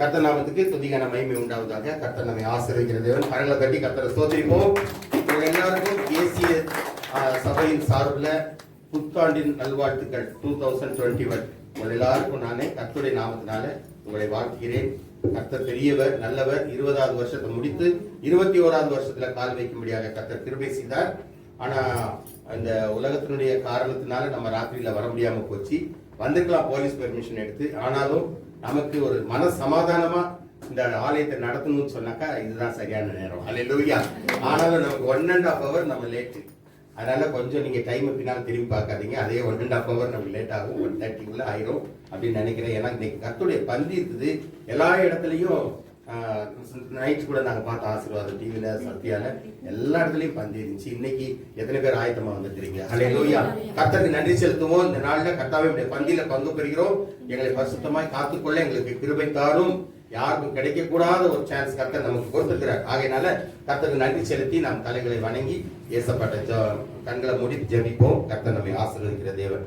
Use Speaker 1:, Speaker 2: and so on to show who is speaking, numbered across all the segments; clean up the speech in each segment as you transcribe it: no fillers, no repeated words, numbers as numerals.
Speaker 1: கர்த்தர் நாமத்துக்கு துதிக்கான மகிமை உண்டாவதாக. கர்த்தர் நம்மை ஆசீர்வதிக்கிற தேவன். கரங்களை தட்டி கர்த்தரை ஸ்தோத்திரிப்போம். உங்கள் எல்லாருக்கும் தேசிய சபையின் சார்பில் புத்தாண்டின் நல்வாழ்த்துக்கள் 2021. உங்கள் எல்லாருக்கும் நானே கர்த்தருடைய நாமத்தினால உங்களை வாழ்த்துகிறேன். கர்த்தர் பெரியவர், நல்லவர். 20வது வருஷத்தை முடித்து 21வது வருஷத்துல கால் வைக்கும்படியாக கர்த்தர் கிருபை செய்தார். ஆனா அந்த உலகத்தினுடைய காரணத்தினால நம்ம ராத்திரியில வர முடியாம போச்சு. வந்திருக்கலாம் போலீஸ் பெர்மிஷன் எடுத்து. ஆனாலும் நமக்கு ஒரு மன சமாதானமா இந்த ஆலயத்தை நடத்தணும்னு சொன்னாக்கா இதுதான் சரியான நேரம். அல்லேலூயா. ஆனாலும் நமக்கு 1.5 hour நம்ம லேட்டு. அதனால கொஞ்சம் நீங்க டைம் பின்னால் திரும்பி பார்க்காதீங்க. அதே 1.5 hour நமக்கு லேட் ஆகும். 1:30 ஆயிரும் அப்படின்னு நினைக்கிறேன். ஏன்னா இன்னைக்கு கர்த்தருடைய பந்தி இருக்குது. எல்லா இடத்துலையும் நைட் கூட நாங்கள் பார்த்த ஆசீர்வாதம் டிவியில சத்தியால எல்லா இடத்துலையும் பந்தி இருந்துச்சு. இன்னைக்கு எத்தனை பேர் ஆயத்தமா வந்துருக்கீங்க? அல்லேலூயா. கர்த்தருக்கு நன்றி செலுத்துவோம். இந்த நாள்ல கர்த்தாவே பந்தியில பங்கு பெறுகிறோம். எங்களை பரிசுத்தமாய் காத்துக்கொள்ள எங்களுக்கு கிருபை தாரும். யாருக்கும் கிடைக்க கூடாத ஒரு சான்ஸ் கர்த்தர் நமக்கு கொடுத்திருக்கிறார். ஆகையினால கர்த்தருக்கு நன்றி செலுத்தி நாம் தலைகளை வணங்கி ஏசப்பட்ட கண்களை மூடி ஜெபிப்போம். கர்த்தர் நம்மை ஆசீர்வதிக்கிற தேவன்.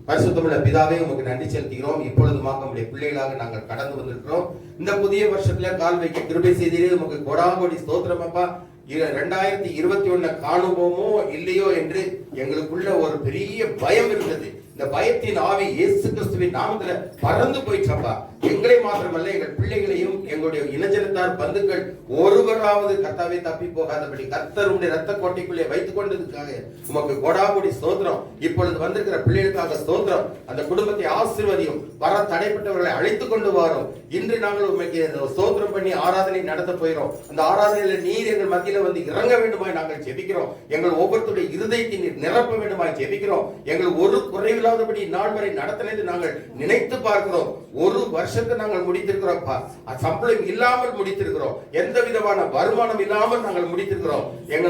Speaker 1: பரிசுத்தமுள்ள பிதாவே உமக்கு நன்றி செலுத்துகிறோம். இப்பொழுதுமாக உங்களுடைய பிள்ளைகளாக நாங்கள் கடந்து வந்திருக்கிறோம். இந்த புதிய வருஷத்துல கால் வைக்க கிருபை செய்தீரே உமக்கு கொடாங்கோடி ஸ்தோத்திரம் அப்பா. 2021 காணுவோமோ இல்லையோ என்று எங்களுக்குள்ள ஒரு பெரிய பயம் இருந்தது. இந்த பயத்தின் ஆவி இயேசு கிறிஸ்துவின் நாமத்துல பறந்து போயிட்டப்பா. எங்களை மாத்திரமல்ல எங்கள் பிள்ளைகளையும் எங்களுடைய இனஜனத்தார் பந்துக்கள் ஒருவராவது கர்த்தாவே தப்பி போகாதபடி கர்த்தருடைய ரத்த கோட்டைக்குள்ளே வைத்துக் கொண்டதுக்காக உமக்கு கொடாபடி ஸ்தோத்திரம். இப்பொழுது வந்திருக்கிற பிள்ளைகளுக்காக ஸ்தோத்திரம். அந்த குடும்பத்தை ஆசீர்வதியும். வர தடைப்பட்டவர்களை அழைத்து கொண்டு வரோம். இன்று நாங்கள் உண்மைக்கு ஸ்தோத்திரம் பண்ணி ஆராதனை நடத்த போகிறோம். அந்த ஆராதனையில நீர் எங்கள் மத்தியில வந்து இறங்க வேண்டுமாய் நாங்கள் ஜெபிக்கிறோம். எங்கள் ஒவ்வொருத்தருடைய இருதயத்தை நீர் நிரப்ப வேண்டுமாய் ஜெபிக்கிறோம். எங்கள் ஒரு குறைவில்லாதபடி நாள் வரை நடத்தினது நாங்கள் நினைத்து பார்க்கிறோம். ஒரு வருஷத்தை நாங்கள் முடித்திருக்கிறோம். சம்பளம் இல்லாமல் முடித்திருக்கிறோம். எந்த விதமான வருமானம் இல்லாமல் நாங்கள் முடித்திருக்கிறோம்.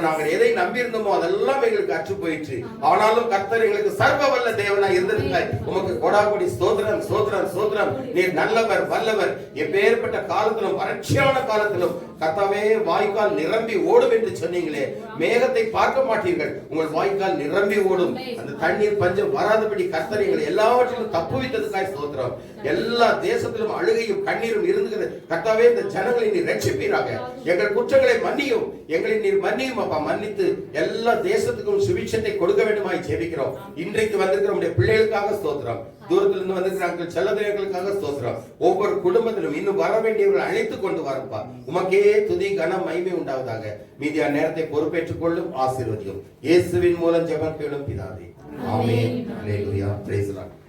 Speaker 1: நாங்கள் எதை நம்பி இருந்தோமோ அதெல்லாம் எங்களுக்கு அற்று போயிற்று. ஆனாலும் கர்த்தர் எங்களுக்கு சர்வ வல்ல தேவனா இருந்திருக்காய். உமக்கு கொடாகொடி ஸ்தோத்திரம் ஸ்தோத்திரம் ஸ்தோத்திரம். நீர் நல்லவர் வல்லவர். எப்பேற்பட்ட காலத்திலும் வறட்சியான காலத்திலும் கர்த்தாவே வாய்க்கால் நிரம்பி ஓடும் என்று சொன்னீங்களே. மேகத்தை பார்க்க மாட்டீர்கள், உங்கள் வாய்க்கால் நிரம்பி ஓடும். அந்த தண்ணீர் பஞ்சம் வராதபடி கர்த்தர் எங்களை எல்லாவற்றிலும் தப்புவித்ததுக்காய் ஸ்தோத்திரம். எல்லா தேசத்திலும் அழுகையும் கண்ணீரும் இருந்துகிறது. கர்த்தாவே இந்த ஜனங்களை நீர் ரட்சிப்பீராக. எங்கள் குற்றங்களை மன்னியும், எங்களை நீர் மன்னியும் அப்பா. மன்னித்து எல்லா தேசத்துக்கும் சுவிட்சத்தை கொடுக்க வேண்டுமாய் ஜெபிக்கிறோம். இன்றைக்கு வந்திருக்கிற நம்முடைய பிள்ளைகளுக்காக ஸ்தோத்திரம். தூரத்திலிருந்து வந்திருக்கிறாங்க செல்லதேவர்களுக்காக ஸ்தோத்திரம். ஒவ்வொரு குடும்பத்திலும் இன்னும் வர வேண்டியவர்கள் அழைத்து கொண்டு வரப்பா. உமக்கே துதி கனம் மகிமை உண்டாவதாக. மீதியான நேரத்தை பொறுப்பேற்றுக் கொள்ளும், ஆசீர்வதியும். இயேசுவின் மூலம் ஜெபம் கேளும் பிதாவே. ஆமென். அல்லேலூயா. Praise the lord.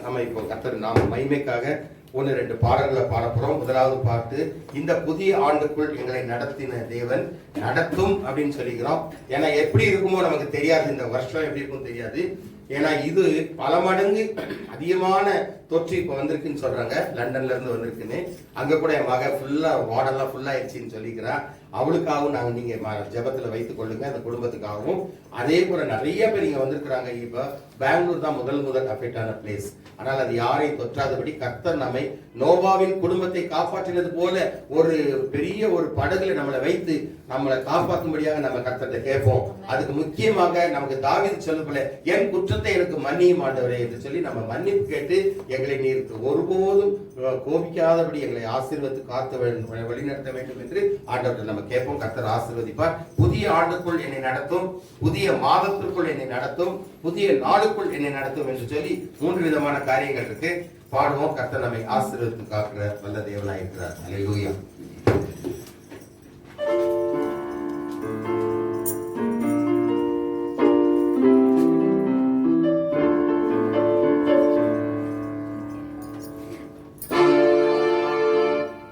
Speaker 1: நம்ம இப்போ கர்த்தர் நாம மகிமைக்காக 1-2 பாடல்களை பாடப்போறோம். முதலாவது பாட்டு, இந்த புதிய ஆண்டுக்குள் எங்களை நடத்தின தேவன் நடத்தும் அப்படின்னு சொல்லிக்கிறோம். ஏன்னா எப்படி இருக்குமோ நமக்கு தெரியாது, இந்த வருஷம் எப்படி இருக்கும் தெரியாது. ஏன்னா இது பல மடங்கு அதிகமான தொற்று இப்ப வந்திருக்குன்னு சொல்றாங்க. லண்டன்ல இருந்து வந்திருக்குன்னு. அங்க கூட என் மக ஃபுல்லா வார்டெல்லாம் ஃபுல்லா ஆயிடுச்சுன்னு சொல்லிக்கிறா. அவளுக்காகவும் நாங்க நீங்க ஜெபத்துல வைத்துக் கொள்ளுங்க, அந்த குடும்பத்துக்காகவும். அதே போல நிறைய பேர் இங்க வந்திருக்கிறாங்க. இப்ப பெங்களூர் தான் முதல் அஃபெக்ட் ஆன பிளேஸ். ஆனால் அது யாரையும் தொற்றாதபடி கர்த்தர் நம்மை நோவாவின் குடும்பத்தை காப்பாற்றினது போல ஒரு பெரிய ஒரு படகுல நம்மளை வைத்து நம்மளை காப்பாற்றும்படியாக நம்ம கர்த்தரை கேட்போம். அதுக்கு முக்கியமாக நமக்கு தாவீது சொல்லப்போல என் குற்றத்தை எனக்கு மன்னியும் ஆண்டவரே என்று சொல்லி நம்ம மன்னிப்பு கேட்டு எங்களை நீர் ஒருபோதும் கோபிக்காதபடி எங்களை ஆசீர்வதித்து காத்து வழிநடத்த வேண்டும் என்று ஆண்டவரை நம்ம கேட்போம். கர்த்தர் ஆசீர்வதிப்பார். புதிய ஆண்டுக்குள் என்னை நடத்தும், புதிய மாதத்திற்குள் என்னை நடத்தும், புதிய நாளுக்குள் என்னை நடத்தும் என்று சொல்லி 3 விதமான காரியங்கள் இருக்கு. பாடுவோம். கர்த்தர் நம்மை ஆசீர்வதித்து காக்கிற வல்ல தேவனாய் இருக்கிறார். அல்லேலூயா.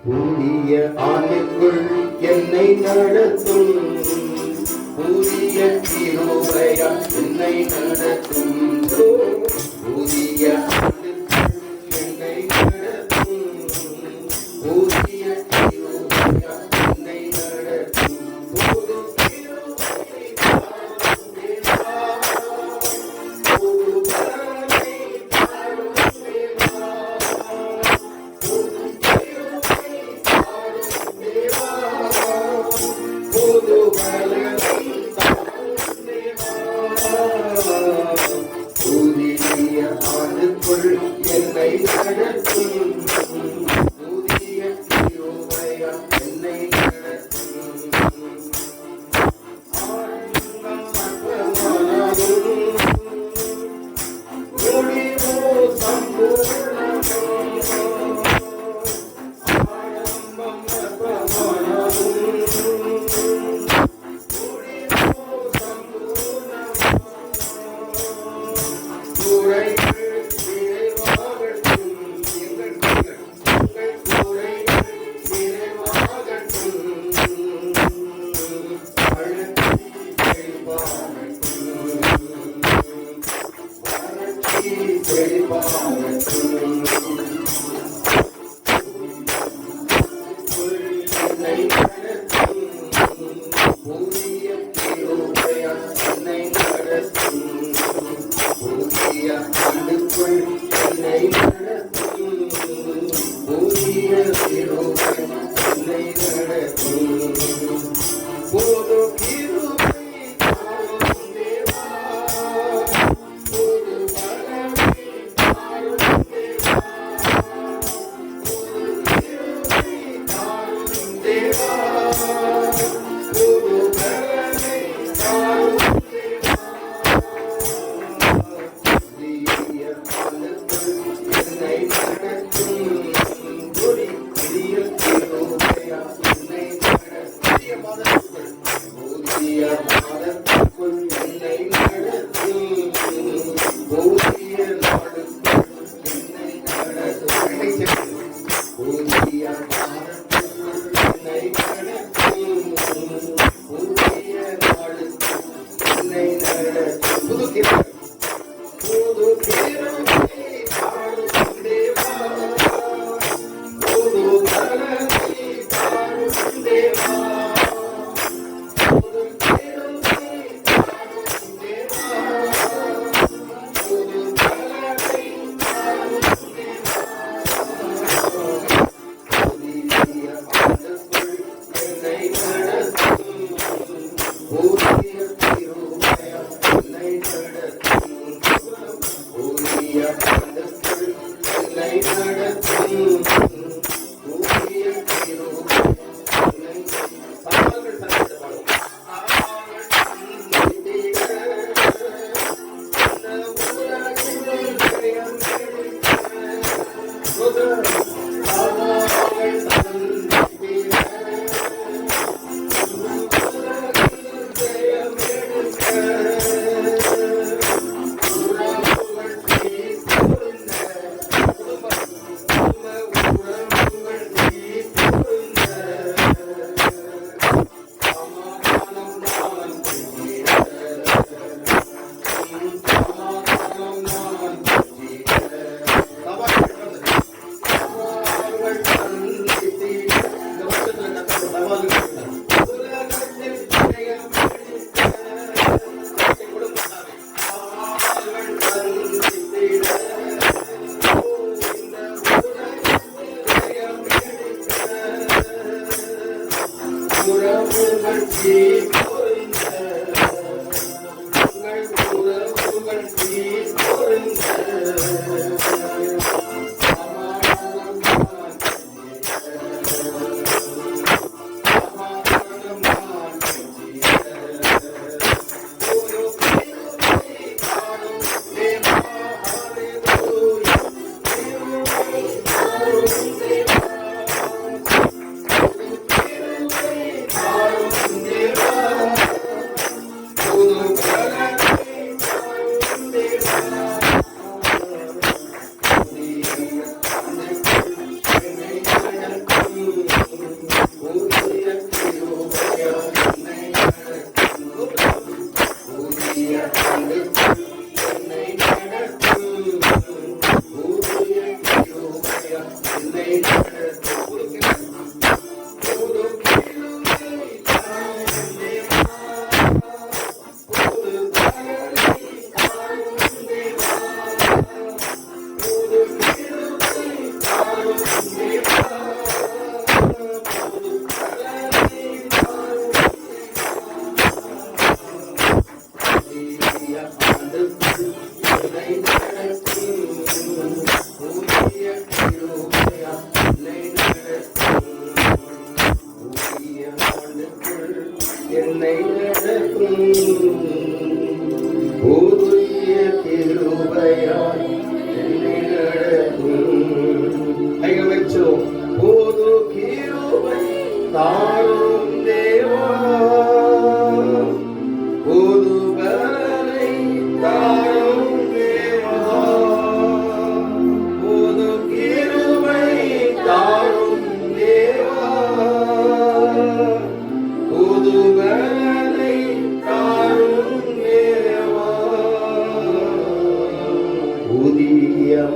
Speaker 1: புதிய ஆண்டுக்குள் என்னை நடத்தும், புதிய கிருபையா என்னை நடத்தும். புதிய ஆண்டுக்குள் என்னை நடத்தும், புதிய கிருபையா என்னை நடத்தும். புது கிருபை தாரும் தேவா, புது கருணை தாரும் தேவா, புது கிருபை தாரும் தேவா, புது பலனை தாரும் தேவா. புதிய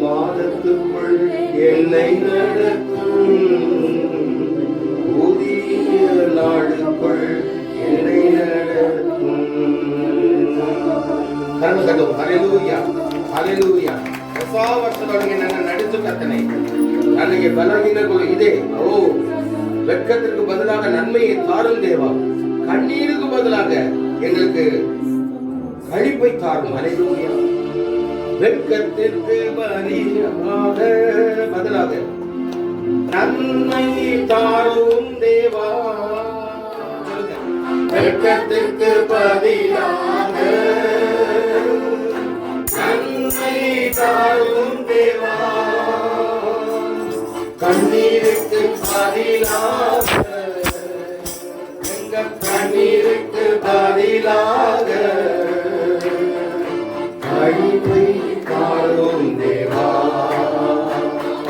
Speaker 1: மாதத்துக்குள் என்னை நடத்தும், புதிய நாளுக்குள் என்னை நடத்தும். கரங்கள் தட்டுவோம். ஹல்லேலூயா, ஹல்லேலூயா. ಹೊಸ ವರ್ಷದೊಳಗೆ ನನ್ನ ನಡೆಸು ಕರ್ತನೆ. ನನಗೆ ಬಲಹೀನಗಳು ಇದೆ. ஓ, வெட்கத்திற்கு பதிலாக நன்மையை தாரும் தேவா. கண்ணீருக்கு பதிலாக எங்களுக்கு கழிப்பை தாரும். ஹல்லேலூயா. வெட்கத்திற்கு பதிலாக நன்மை தாரும் தேவா. வெட்கத்திற்கு பதிலாக நன்மை தாரும் தேவா. கண்ணீருக்கு பதிலாக எங்க கண்ணீருக்கு பதிலாக கழிப்பை தாரும் தேவா.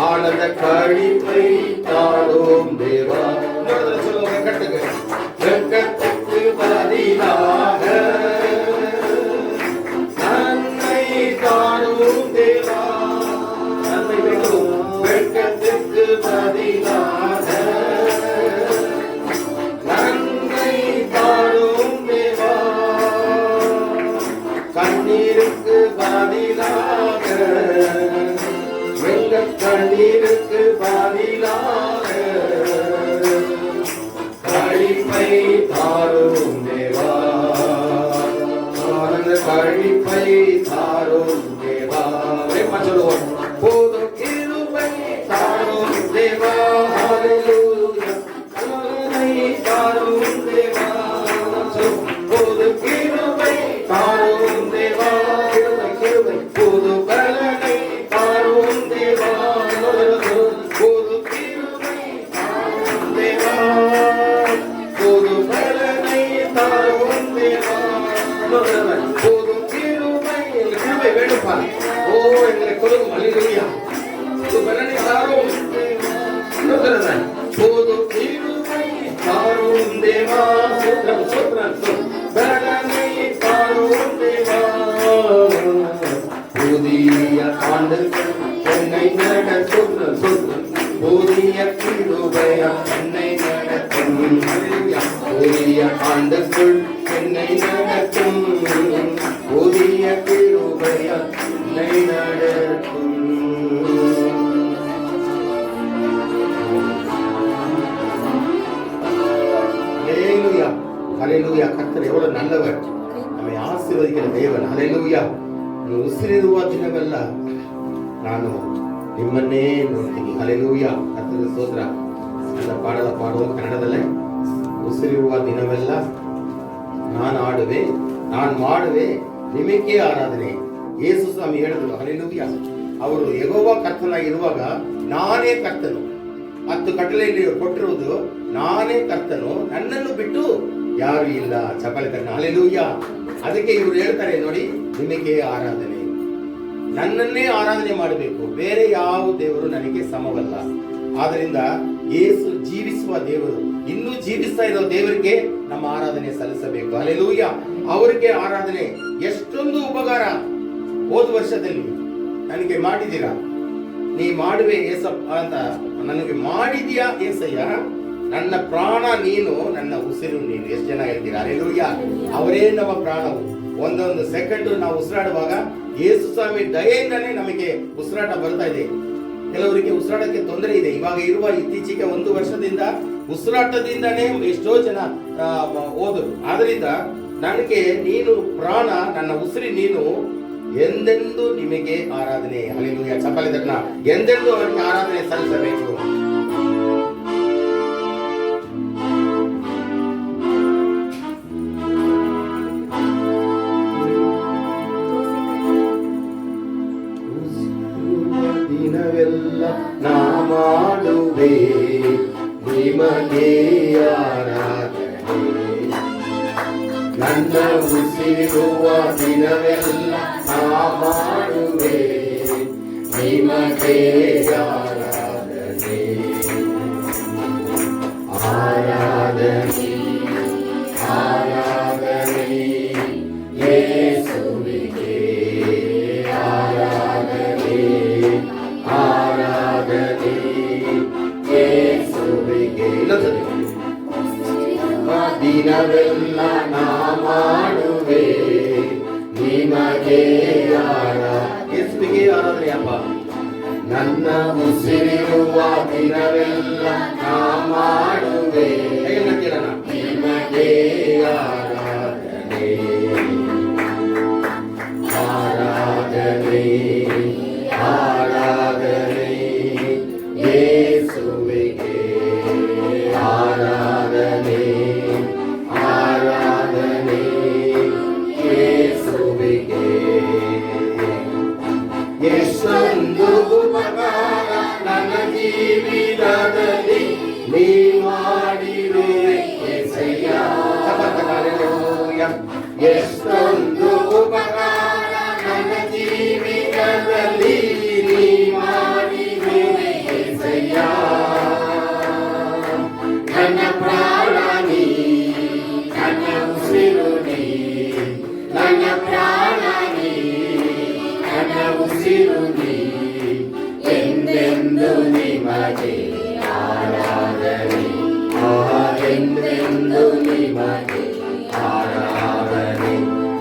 Speaker 1: ஆனந்த கழிப்பை தாரும் தேவா. சொல்லுங்க கட்டுங்க. வெட்கத்துக்கு பதிலாக நன்மை தாரும் தேவா. நன்மை வேண்டும். வெட்கத்துக்கு பதிலாக நன்மை தாரும் தேவா. கண்ணீருக்கு பதிலாக எங்க கண்ணீருக்கு பதிலாக கழிப்பை தாரும் தேவா. ஆனந்த கழிப்பை தாரும் தேவா. சொல்லுவோம். போதும் கிருபை தாரும் தேவா. ஹல்லேலூயா. கருணை தாரும் தேவா. போதும் கிருபை தாரும் தேவா. கிருபை கிருபை. போது பலனை தாரும் தேவா. போது கிருபை தாரும் தேவா. போது பலனை தாரும் தேவா. போதும் கிருபை. எங்களுக்கு கிருபை வேண்டும்பா. ஓ, எங்களை கொடுக்கும். ஹல்லேலூயா. போது பலனை தாரும். போது கிருபை தாரும் தேவா. சூத்திரம் சூத்திரம். பலனை தாரும் தேவா. புதிய ஆண்டுகள் என்னை நடத்தும். புதிய கிருபையா என்னை நடத்தும். புதிய ஆண்டுகள் என்னை நடத்தும். புதிய கிருபையா என்னை நடத்தும். ஹல்லேலூயா, ஹல்லேலூயா. கர்த்தர் எவ்வளவு நல்லவர், நம்மை ஆசீர்வதிக்கிற தேவன். ஹல்லேலೂಯಾ. ಉಸಿರಿರುವ ದಿನವೆಲ್ಲ ನಾನು ನಿಮ್ಮನ್ನೇ ನೋಡ್ತೀನಿ. ಹಲ್ಲೇಲೂಯಾ. ಕರ್ತನಿಗೆ ಸ್ತೋತ್ರ. அந்த பாடலை பாடுவோம் கன்னಡದಲ್ಲೇ. ಉಸಿರಿರುವ ದಿನವೆಲ್ಲ ನಾನು ಆಡುವೆ, ನಾನು ಮಾಡುವೆ ನಿಮಗೇ ಆರಾಧನೆ. ಯೇಸು ಸ್ವಾಮಿ ಹೇಳಿದ್ರು. ಹಲ್ಲೇಲೂಯಾ. ಅವರು ಯೆಹೋವ ಕರ್ತನಾಗಿರುವಾಗ ನಾನೇ ಕರ್ತನು. 10 ಕಟ್ಟಳೆಯಲ್ಲಿ ಕೊಟ್ಟಿರುವುದು ನಾನೇ ಕರ್ತನು, ನನ್ನನ್ನು ಬಿಟ್ಟು ಯಾರು ಇಲ್ಲ. ಚಪ್ಪಾಳೆ ತಟ್ಟೋಣ. ಹಲ್ಲೇಲೂಯಾ. ಅದಕ್ಕೆ ಇವರು ಹೇಳ್ತಾರೆ ನೋಡಿ, ನಿಮಗೆ ಆರಾಧನೆ, ನನ್ನನ್ನೇ ಆರಾಧನೆ ಮಾಡಬೇಕು, ಬೇರೆ ಯಾವ ದೇವರು ನನಗೆ ಸಮವಲ್ಲ. ಆದ್ದರಿಂದ ಯೇಸು ಜೀವಿಸುವ ದೇವರು, ಇನ್ನೂ ಜೀವಿಸ್ತಾ ಇರೋ ದೇವರಿಗೆ ನಮ್ಮ ಆರಾಧನೆ ಸಲ್ಲಿಸಬೇಕು. ಹಲ್ಲೇಲೂಯಾ. ಅವರಿಗೆ ಆರಾಧನೆ ಎಷ್ಟೊಂದು ಉಪಕಾರ ಹೋದ ವರ್ಷದಲ್ಲಿ ನನಗೆ ಮಾಡಿದ್ದೀರಾ, ನೀ ಮಾಡುವೆ ಏಸಪ್ಪ ಅಂತ ನನಗೆ ಮಾಡಿದ್ಯಾ ಏಸಯ್ಯ, ನನ್ನ ಪ್ರಾಣ ನೀನು, ನನ್ನ ಉಸಿರು ನೀನು. ಎಷ್ಟು ಜನ ಹೇಳ್ತೀರಾ? ಹಲ್ಲೇಲೂಯಾ. ಅವರೇ ನಮ್ಮ ಪ್ರಾಣವು. ಒಂದೊಂದು ಸೆಕೆಂಡ್ ನಾವು ಉಸಿರಾಡುವಾಗ ಯೇಸು ಸ್ವಾಮಿ ದಯೆಯಿಂದನೇ ನಮಗೆ ಉಸಿರಾಟ ಬರ್ತಾ ಇದೆ. ಕೆಲವರಿಗೆ ಉಸಿರಾಟಕ್ಕೆ ತೊಂದರೆ ಇದೆ. ಇವಾಗ ಇರುವ ಇತ್ತೀಚೆಗೆ 1 ವರ್ಷದಿಂದ ಉಸಿರಾಟದಿಂದನೇ ಎಷ್ಟೋ ಜನ ಹೋದರು. ಆದ್ರಿಂದ ನನಗೆ ನೀನು ಪ್ರಾಣ, ನನ್ನ ಉಸಿರಿ ನೀನು, ಎಂದೆಂದು ನಿಮಗೆ ಆರಾಧನೆ. ಹಲ್ಲೇಲೂಯಾ. ಚಪ್ಪಾಳೆ ತಟ್ಟೋಣ. ಎಂದೆಂದು ಅವರಿಗೆ ಆರಾಧನೆ ಸಲ್ಲಿಸಬೇಕು. ದಿನವೆಲ್ಲ ನಾ ಮಾಡುವೆ ನಿಮಗೆ ಆರಾಧನೆ, ನನ್ನ ಉಸಿರುವ ದಿನವೆಲ್ಲ ನಾ ಮಾಡುವೆ ನಿಮಗೆ ಆರಾಧನೆ. ಆರಾಧನೆ ಆರಾಧನೆ ಯೇಸುವಿಗೆ ಆರಾಧನೆ. ಅಪ್ಪ.
Speaker 2: ನನ್ನ ಉಸಿರಿರುವ ದಿನವೆಲ್ಲ ನಾ ಮಾಡುವೆ
Speaker 1: ಕೈಯನ್ನು ಕೇಳೋಣ.
Speaker 2: ನಿಮಗೆ ಆರಾಧನೆ ಆರಾಧನೆ ಆರಾಧನೆ ಯೇಸುವಿಗೆ ಆರಾಧನೆ ಆರಾಧನೆ ಯೇಸುವಿಗೆ. ಎಷ್ಟೊಂದು ಉಪಕಾರ ನನ್ನ ಜೀವಿತದಲ್ಲಿ ನೀ ಮಾಡಿರುವೆ యేసయ్య. ಎಷ್ಟೊಂದು ಉಪಕಾರ ನನ್ನ ಜೀವಿತದಲ್ಲಿ ನೀ ಮಾಡಿರುವೆ యేసయ్య. ನನ್ನ ಪ್ರಾಣ ನೀ, ನನ್ನ ಉಸಿರು ನೀ, ನನ್ನ ಪ್ರಾಣ ನೀ, ನನ್ನ ಉಸಿರು ನೀ, ಎಂದೆಂದು ನಿಮಗೆ ಆರಾಧನೆ ಎಂದೆಂದು ನಿಮಗೆ ಆರಾಧನೆ.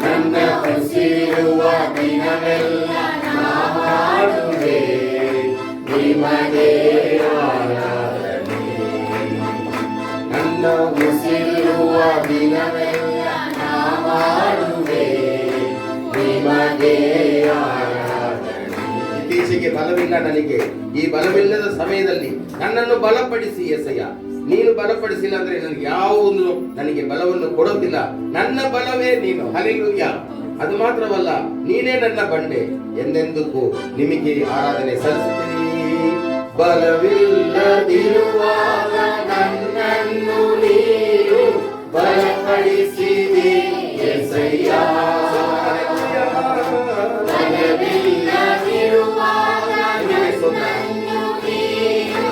Speaker 2: ನನ್ನ ಉಸಿರುವ ದಿನವೆಲ್ಲ ನಾ ಮಾಡುವೆ ನಿಮಗೆ ಆರಾಧನೆ. ನನ್ನ ಉಸಿರುವ ದಿನವೆಲ್ಲ ನಾ ಮಾಡುವೆ ನಿಮಗೆ ಆರಾಧನೆ.
Speaker 1: ಇತ್ತೀಚೆಗೆ ಬಲವಿಲ್ಲ ನನಗೆ. ಈ ಬಲವಿಲ್ಲದ ಸಮಯದಲ್ಲಿ ನನ್ನನ್ನು ಬಲಪಡಿಸಿ యేಸಯ್ಯ. ನೀನು ಬಲಪಡಿಸಿಲ್ಲ ಅಂದ್ರೆ ನನಗೆ ಯಾವುದು ನನಗೆ ಬಲವನ್ನು ಕೊಡೋದಿಲ್ಲ. ನನ್ನ ಬಲವೇ ನೀನು. ಹಲ್ಲೆಲೂಯಾ. ಅದು ಮಾತ್ರವಲ್ಲ, ನೀನೇ ನನ್ನ ಬಂಡೆ. ಎಂದೆಂದಕ್ಕೂ ನಿಮಗೆ ಆರಾಧನೆ ಸಲ್ಲಿಸುತ್ತೀನಿ.
Speaker 2: ಬಲವಿಲ್ಲದಿರುವಾಗ ನನ್ನನ್ನು ನೀನು ಬಲಪಡಿಸಿದೆ యేసయ్ಯ. ಬಲವಿಲ್ಲದಿರುವಾಗ ನನ್ನನ್ನು ನೀನು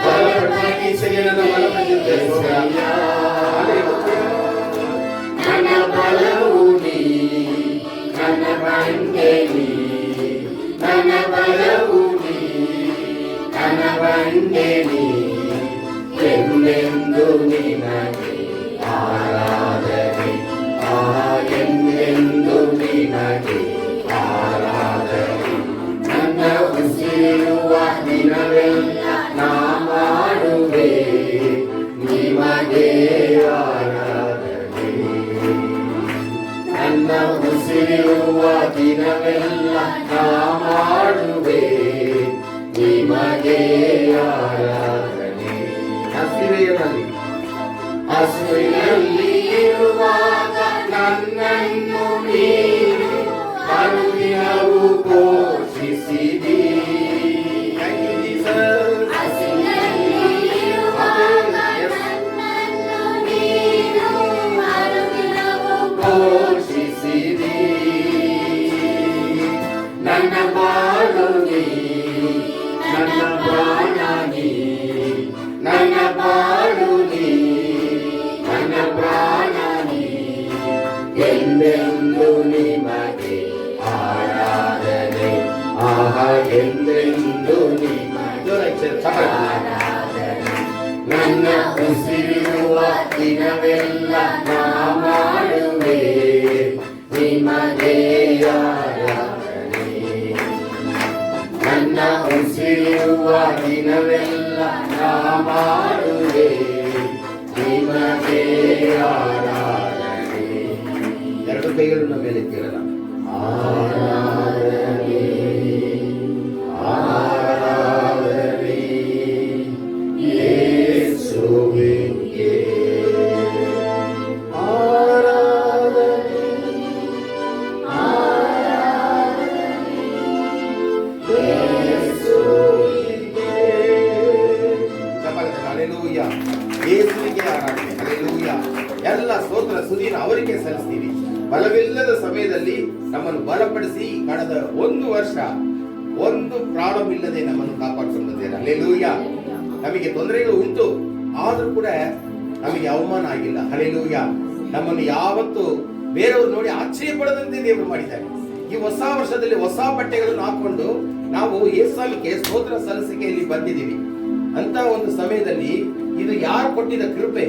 Speaker 2: ಬಲಪಡಿಸಿದೆ యేసయ్ಯ. ನನ್ನ ಬಲವು ನೀ, ನನ್ನ ಬಂಡೆ ನೀ, ನನ್ನ ಬಲವು ನೀ, ನನ್ನ ಬಂಡೆ ನೀ, ಎಂದೆಂದು ನಿನಗೆ ಆರಾಧನೆ ಎಂದೆಂದು ನಿನಗೆ ಆರಾಧನೆ. ನನ್ನ ಉಸಿರುವ ದಿನವೆಲ್ಲ ನಾ ಮಾಡುವೆ ನಿಮಗೆ ಆರಾಧನೆ. ನನ್ನ ಉಸಿರುವ ದಿನವೆಲ್ಲ ನಾ ಮಾಡುವೆ ನಿಮಗೆ ಆರಾಧನೆ.
Speaker 1: ಹಸಿವೆಯಲ್ಲಿ
Speaker 2: ಹಸುವಿನಲ್ಲಿ ಇರುವಾಗ ನನ್ನನ್ನು ನೀನು ಅನುದಿನವೂ ಪೋಷಿಸಿದಿ. ಪೋಷಿಸಿದಿ. ನನ್ನ ಬಾಳು ನೀ, ನನ್ನ ಪ್ರಾಣ ನೀ, ನನ್ನ ಬಾಳು ನೀ, ನನ್ನ ಪ್ರಾಣ ನೀ, ಎಂದೆಂದು ನಿಮಗೆ ಆರಾಧನೆ ಎಂದೆಂದು ನಿಮಗೆ ಆರಾಧನೆ. ನನ್ನ ಉಸಿರುವ ದಿನವೆಲ್ಲ ನಾ ಮಾಡುವೆ ನಿಮಗೆ ಆರಾಧನೆ. ನನ್ನ ಉಸಿರುವ ದಿನವೆಲ್ಲ ನಾ ಮಾಡುವೆ ನಿಮಗೆ ಆರಾಧನೆ.
Speaker 1: ಎರಡು ಕೈಗಳನ್ನು ಮೇಲೆ ಕೇಳೋಣ.
Speaker 2: ಆರಾಧನೆ ಆರಾಧನೆ ಯೇಸುವಿಗೆ ಆರಾಧನೆ ಆರಾಧನೆ ಯೇಸುವಿಗೆ.
Speaker 1: ಹಲ್ಲೆಲೂಯಾ. ಯೇಸುವಿಗೆ ಆರಾಧನೆ. ಹಲ್ಲೆಲೂಯಾ. ಎಲ್ಲ ಸ್ತೋತ್ರ ಸುದೀನ ಅವರಿಗೆ ಸಲ್ಲಿಸ್ತೀವಿ. ಬಲವಿಲ್ಲದ ಸಮಯದಲ್ಲಿ ನಮ್ಮನ್ನು ಬಲಪಡಿಸಿ ಕಳೆದ 1 ವರ್ಷ ಒಂದು ಪ್ರಾಬ್ಲಮ್ ಇಲ್ಲದೆ ನಮ್ಮನ್ನು ಕಾಪಾಡಿಕೊಂಡು ಬಂದಿದ್ದಾರೆ. ಹಲ್ಲೆಲೂಯಾ. ನಮಗೆ ತೊಂದರೆಗಳು ಉಂಟು, ಆದ್ರೂ ಕೂಡ ನಮಗೆ ಅವಮಾನ ಆಗಿಲ್ಲ. ಹಲ್ಲೆಲೂಯಾ. ನಮ್ಮನ್ನು ಯಾವತ್ತು ಬೇರೆಯವರು ನೋಡಿ ಆಶ್ಚರ್ಯ ಪಡದಂತೆ ದೇವರು ಮಾಡಿದ್ದಾರೆ. ಈ ಹೊಸ ವರ್ಷದಲ್ಲಿ ಹೊಸ ಬಟ್ಟೆಗಳನ್ನು ಹಾಕೊಂಡು ನಾವು ಯೇಸುವಿಗೆ ಸ್ತೋತ್ರ ಸಲ್ಲಿಸಕ್ಕೆ ಇಲ್ಲಿ ಬಂದಿದ್ದೀವಿ. ಅಂತ ಒಂದು ಸಮಯದಲ್ಲಿ ಇದು ಯಾರು ಕೊಟ್ಟಿದ್ದ ಕೃಪೆ?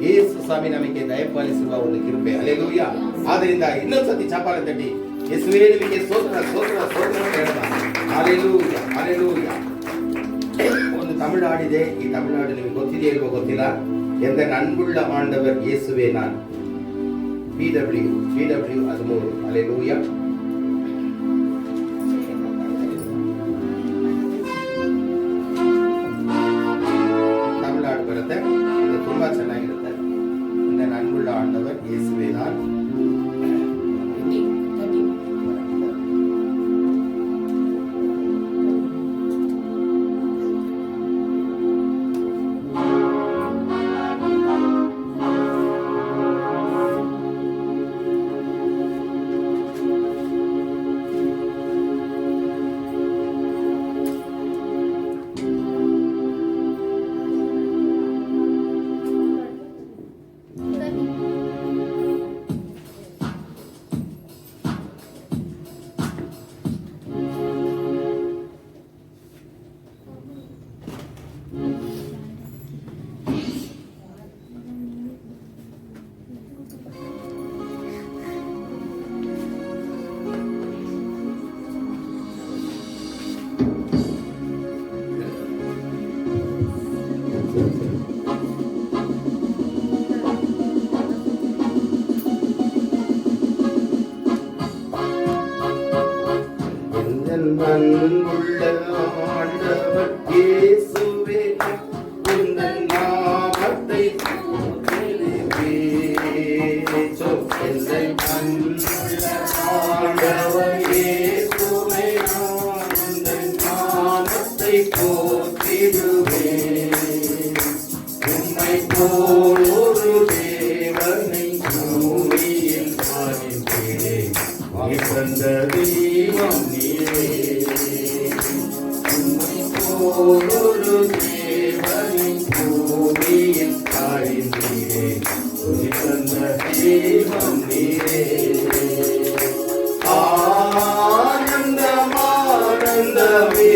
Speaker 1: ಯೇಸು ಸ್ವಾಮಿ ನಮಗೆ ದಯಪಾಲಿಸುವ ಒಂದು ಕೃಪೆ. ಹಲ್ಲೆಲೂಯಾ. ಆದ್ದರಿಂದ ಇನ್ನೊಂದ್ಸತಿ ಚಪ್ಪಾಳೆ ತಟ್ಟಿ ಯೇಸುವೇ ನಿಮಗೆ ಸ್ತೋತ್ರ ಸ್ತೋತ್ರ ಸ್ತೋತ್ರ ಹೇಳೋಣ. Hallelujah, hallelujah. ಒಂದು ತಮಿಳುನಾಡಿದೆ. ಈ ತಮಿಳುನಾಡು ನಿಮಗೆ ಗೊತ್ತಿದೆಯೋ ಇಲ್ವೋ ಗೊತ್ತಿಲ್ಲ. ಎಂದ ನನ್ಗುಳ್ಳ ಆಂಡವರ್ ಯೇಸುವೆ ನಾನು. PW 13. Hallelujah. ತಮಿಳುನಾಡು ಬರುತ್ತೆ. ಇದು ತುಂಬಾ ಚೆನ್ನಾಗಿರುತ್ತೆ. ಎಂದ ನನ್ಗುಳ್ಳ ಆಂಡವರ್ ಯೇಸುವೆ ನಾನು. அன்புள்ள ஆண்டவர் இயேசுவே உந்தன் நாமத்தை அன்புள்ள ஆண்டவர் இயேசுவே உந்தன் நாமத்தை போற்றிடுவேன். உம்மை போல் ஒரு தேவனை பூமியில் காண்கிறேன். பிறந்த தெய்வம் நீரே. உம்மை போல் ஒரு தேவனை பூமியில் காண்கிறேன். பிறந்த தெய்வம் நீரே. ஆனந்தம் ஆனந்தமே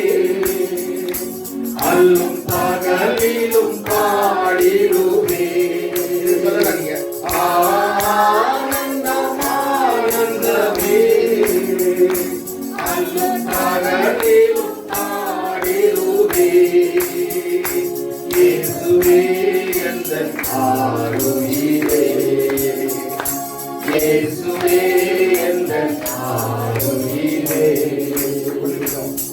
Speaker 1: அல்லும் பகலிலும் பாடிடுவே. ஆனந்தம் ஆனந்தமே அல்லும் பகலிலும் பாடிடுவே. இயேசுவே எந்தன் ஆருயிரே. இயேசுவே எந்தன் ஆருயிரே.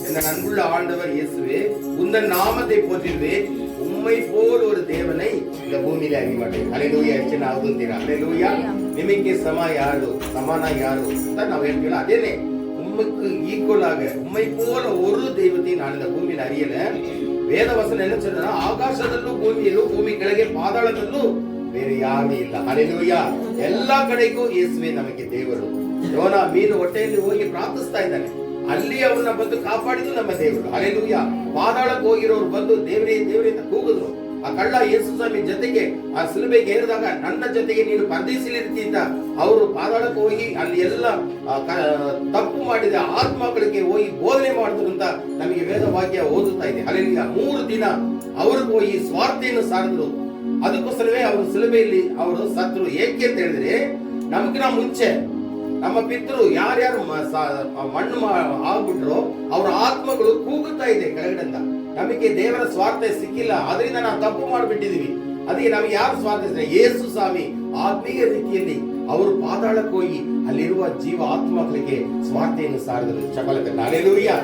Speaker 1: என் அன்புள்ள ஆண்டவர் இயேசுவே உந்தன் நாமத்தை போற்றிடுவேன். உம்மை போல் ஒரு தேவனை இந்த ಭೂಮಿಲಿ ಆಗಿ ಮಾಡಿ. ಹಲ್ಲೆಲೂಯಾ. ಹೆಚ್ಚಿನ ಆಗುತ್ತೀರಾ? ಹಲ್ಲೆಲೂಯಾ. ನಿಮಗೆ ಸಮಾನ ಯಾರು ಅಂತ ನಾವು ಹೇಳ್ತೀವಲ್ಲ, ಅದೇನೆ உம்முக்கு ஈக்குவலாக உம்மை போல ஒரு தெய்வத்தை நான் இந்த பூமியில் அறியல. வேத வசனம் என்ன சொல்றா? ಆಕಾಶದಲ್ಲೂ ಭೂಮಿಯಲ್ಲೂ ಭೂಮಿ ಕೆಳಗೆ ಪಾತಾಳದಲ್ಲೂ ಬೇರೆ ಯಾರೂ ಇಲ್ಲ. ಹಲ್ಲೆಲೂಯಾ. ಎಲ್ಲಾ ಕಡೆಗೂ ಯೇಸುವೆ ನಮಗೆ ದೇವರು. ಯೋನ ಮೀನು ಹೊಟ್ಟೆಯಲ್ಲಿ ಹೋಗಿ ಪ್ರಾರ್ಥಿಸ್ತಾ ಇದ್ದಾನೆ. ಅಲ್ಲಿ ಅವನ್ನ ಬಂದು ಕಾಪಾಡಿದ್ರು ನಮ್ಮ ದೇವರು. ಹಲ್ಲೆಲೂಯಾ. ಪಾತಾಳಕ್ಕೆ ಹೋಗಿರೋರು ಬಂದು ದೇವರೇ ದೇವರೇ ಅಂತ ಕೂಗಿದ್ರು. ಆ ಕಳ್ಳ ಯೇಸು ಸ್ವಾಮಿ ಜೊತೆಗೆ ಆ ಶಿಲುಬೆಗೆ ಏರಿದಾಗ ನನ್ನ ಜೊತೆಗೆ ನೀನು ಪರದೇಶಿಲಿರ್ತೀಂತ ಅವರು ಪಾತಾಳಕ್ಕೆ ಹೋಗಿ ಅಲ್ಲಿ ಎಲ್ಲ ತಪ್ಪು ಮಾಡಿದ ಆತ್ಮಗಳಿಗೆ ಹೋಗಿ ಬೋಧನೆ ಮಾಡಿದ್ರು ಅಂತ ನಮಗೆ ವೇದ ವಾಕ್ಯ ಓದುತ್ತಾ ಇದೆ. ಹಲ್ಲೆಲೂಯಾ. 3 ದಿನ ಅವ್ರಿಗೆ ಹೋಗಿ ಸ್ವಾರ್ಥೆಯನ್ನು ಸಾರಿದ್ರು. ಅದಕ್ಕೋಸ್ಕರವೇ ಅವರು ಶಿಲುಬೆಯಲ್ಲಿ ಅವರು ಸತ್ರು. ಏಕೆ ಅಂತ ಹೇಳಿದ್ರೆ, ನಮಗಿನ ಮುಂಚೆ ನಮ್ಮ ಪಿತೃ ಯಾರ್ಯಾರು ಮಣ್ಣು ಆಗ್ಬಿಟ್ರು ಅವರ ಆತ್ಮಗಳು ಕೂಗುತ್ತಾ ಇದೆ ಕೆಳಗಡೆಯಿಂದ. ನಮಗೆ ದೇವರ ಸ್ವಾರ್ಥ ಸಿಕ್ಕಿಲ್ಲ, ಅದರಿಂದ ನಾವು ತಪ್ಪು ಮಾಡಿಬಿಟ್ಟಿದೀವಿ. ಅದಕ್ಕೆ ನಮಗೆ ಯಾರು ಸ್ವಾರ್ಥ? ಯೇಸು ಸ್ವಾಮಿ ಆತ್ಮೀಯ ರೀತಿಯಲ್ಲಿ ಅವರು ಪಾತಾಳಕ್ಕೆ ಹೋಗಿ ಅಲ್ಲಿರುವ ಜೀವ ಆತ್ಮಗಳಿಗೆ ಸ್ವಾರ್ಥೆಯನ್ನು ಸಾರಿದರು. ಚಪಲಕ. ಹಲ್ಲೆಲೂಯಾ.